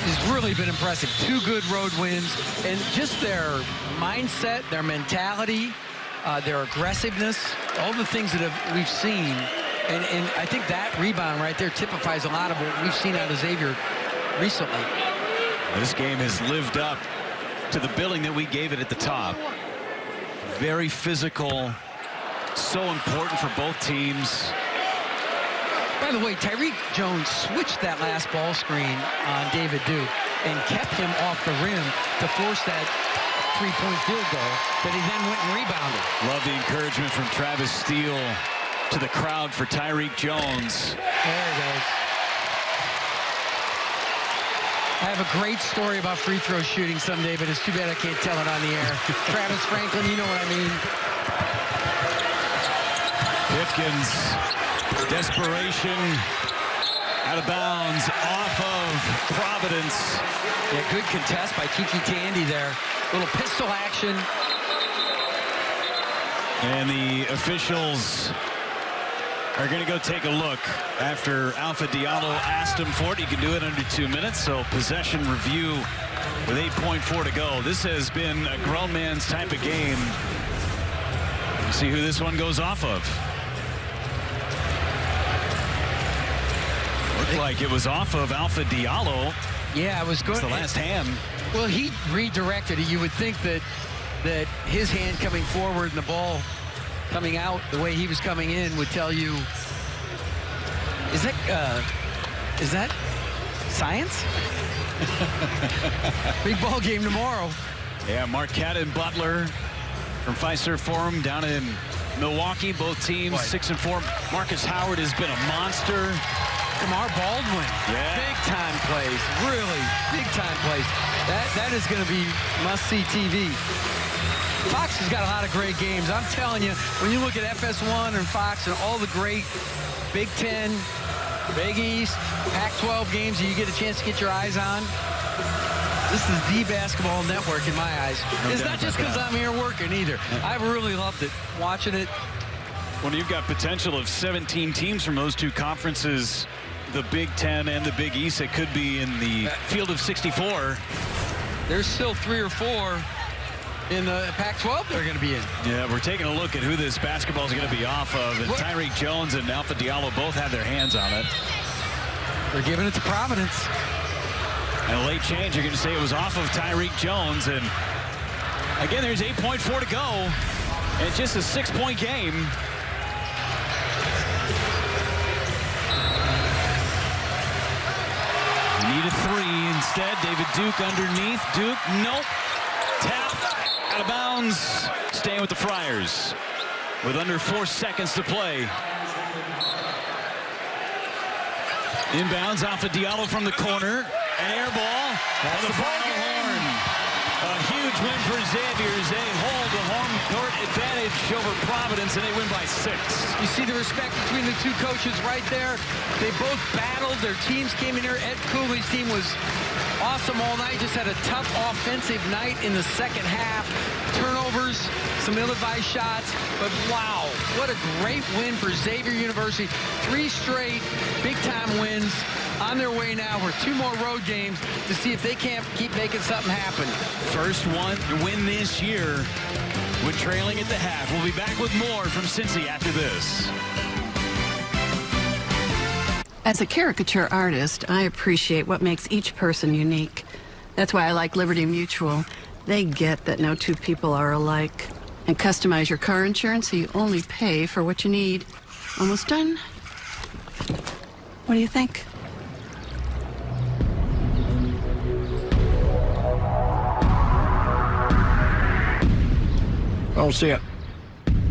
has really been impressive. 2 good road wins, and just their mindset, their mentality, their aggressiveness, all the things that we've seen. And I think that rebound right there typifies a lot of what we've seen out of Xavier recently. This game has lived up to the billing that we gave it at the top. Very physical, so important for both teams. By the way, Tyreek Jones switched that last ball screen on David Duke and kept him off the rim to force that 3-point field goal that he then went and rebounded. Love the encouragement from Travis Steele to the crowd for Tyreek Jones. There it goes. I have a great story about free throw shooting someday, but it's too bad I can't tell it on the air. Travis Franklin, you know what I mean. Pipkins, desperation, out of bounds, off of Providence. Yeah, good contest by Kiki Tandy there. Little pistol action. And the officials are going to go take a look after Alpha Diallo asked him for it. He can do it under 2 minutes, so possession review with 8.4 to go. This has been a grown man's type of game. We'll see who this one goes off of. Looked like it was off of Alpha Diallo. Yeah, it was good. It's the last hand. Well, he redirected it. You would think that his hand coming forward and the ball coming out the way he was coming in would tell you, is that science? Big ball game tomorrow. Yeah, Marquette and Butler from Fiserv Forum down in Milwaukee. Both teams 6-4. Marcus Howard has been a monster. Kamar Baldwin, big time plays, really big time plays. That is going to be must-see TV. Fox has got a lot of great games. I'm telling you, when you look at FS1 and Fox and all the great Big Ten, Big East, Pac-12 games that you get a chance to get your eyes on, this is the basketball network in my eyes. It's not just because I'm here working either. I've really loved it, watching it. When you've got potential of 17 teams from those 2 conferences, the Big Ten and the Big East, it could be in the field of 64. There's still 3 or 4 in the Pac-12 they're going to be in. Yeah, we're taking a look at who this basketball is going to be off of. And Tyreek Jones and Alpha Diallo both have their hands on it. They're giving it to Providence. And a late change, you're going to say it was off of Tyreek Jones. And again, there's 8.4 to go. And it's just a 6-point game. You need a 3 instead. David Duke underneath. Duke, nope. Tap, out of bounds. Staying with the Friars with under 4 seconds to play. Inbounds, Alpha Diallo from the corner. An air ball on the final horn. A huge win for Xavier. They hold the home court advantage over Providence, and they win by 6. You see the respect between the 2 coaches right there. They both battled. Their teams came in here. Ed Cooley's team was awesome all night. Just had a tough offensive night in the second half. Turnovers, some ill-advised shots. But wow, what a great win for Xavier University. 3 straight big-time wins. On their way now for 2 more road games to see if they can't keep making something happen. First win this year We're trailing at the half. We'll be back with more from Cincy after this. As a caricature artist, I appreciate what makes each person unique. That's why I like Liberty Mutual. They get that no two people are alike. And customize your car insurance so you only pay for what you need. Almost done? What do you think? I don't see it.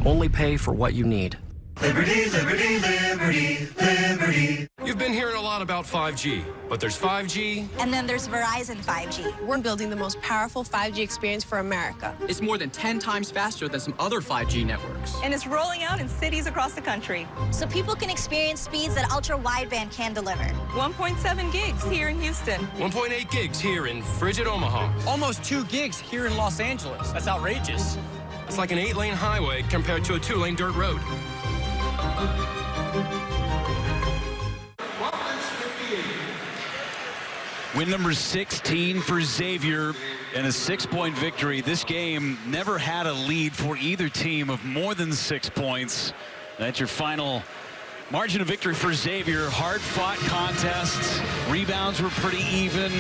Only pay for what you need. Liberty, liberty, liberty, liberty. You've been hearing a lot about 5G, but there's 5G. And then there's Verizon 5G. We're building the most powerful 5G experience for America. It's more than 10 times faster than some other 5G networks. And it's rolling out in cities across the country. So people can experience speeds that ultra-wideband can deliver. 1.7 gigs here in Houston. 1.8 gigs here in frigid Omaha. Almost 2 gigs here in Los Angeles. That's outrageous. It's like an 8-lane highway compared to a 2-lane dirt road. Win number 16 for Xavier and a 6-point victory. This game never had a lead for either team of more than 6 points. That's your final margin of victory for Xavier. Hard-fought contests. Rebounds were pretty even.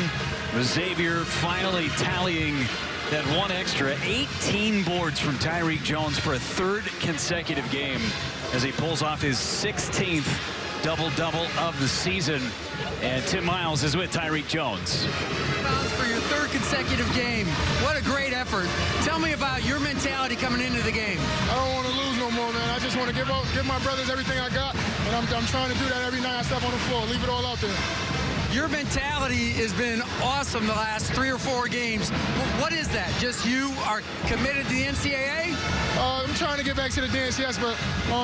With Xavier finally tallying that one extra. 18 boards from Tyreek Jones for a third consecutive game as he pulls off his 16th double-double of the season. And Tim Miles is with Tyreek Jones. For your third consecutive game. What a great effort. Tell me about your mentality coming into the game. I don't want to lose no more, man. I just want to give my brothers everything I got, and I'm trying to do that every night I step on the floor. Leave it all out there. Your mentality has been awesome the last 3 or 4 games. What is that? Just you are committed to the NCAA? I'm trying to get back to the dance, yes, but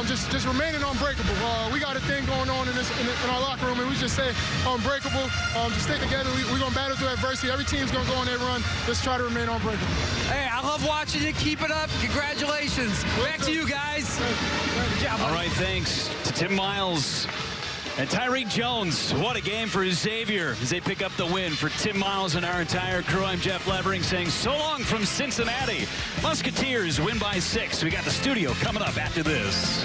just remaining unbreakable. We got a thing going on in our locker room, and we just say unbreakable. Just stay together. We're going to battle through adversity. Every team's going to go on their run. Let's try to remain unbreakable. Hey, I love watching you. Keep it up. Congratulations. Back to you guys. Good job, all right, thanks to Tim Miles. And Tyreek Jones, what a game for Xavier as they pick up the win. For Tim Miles and our entire crew, I'm Jeff Levering saying so long from Cincinnati. Musketeers win by 6. We got the studio coming up after this.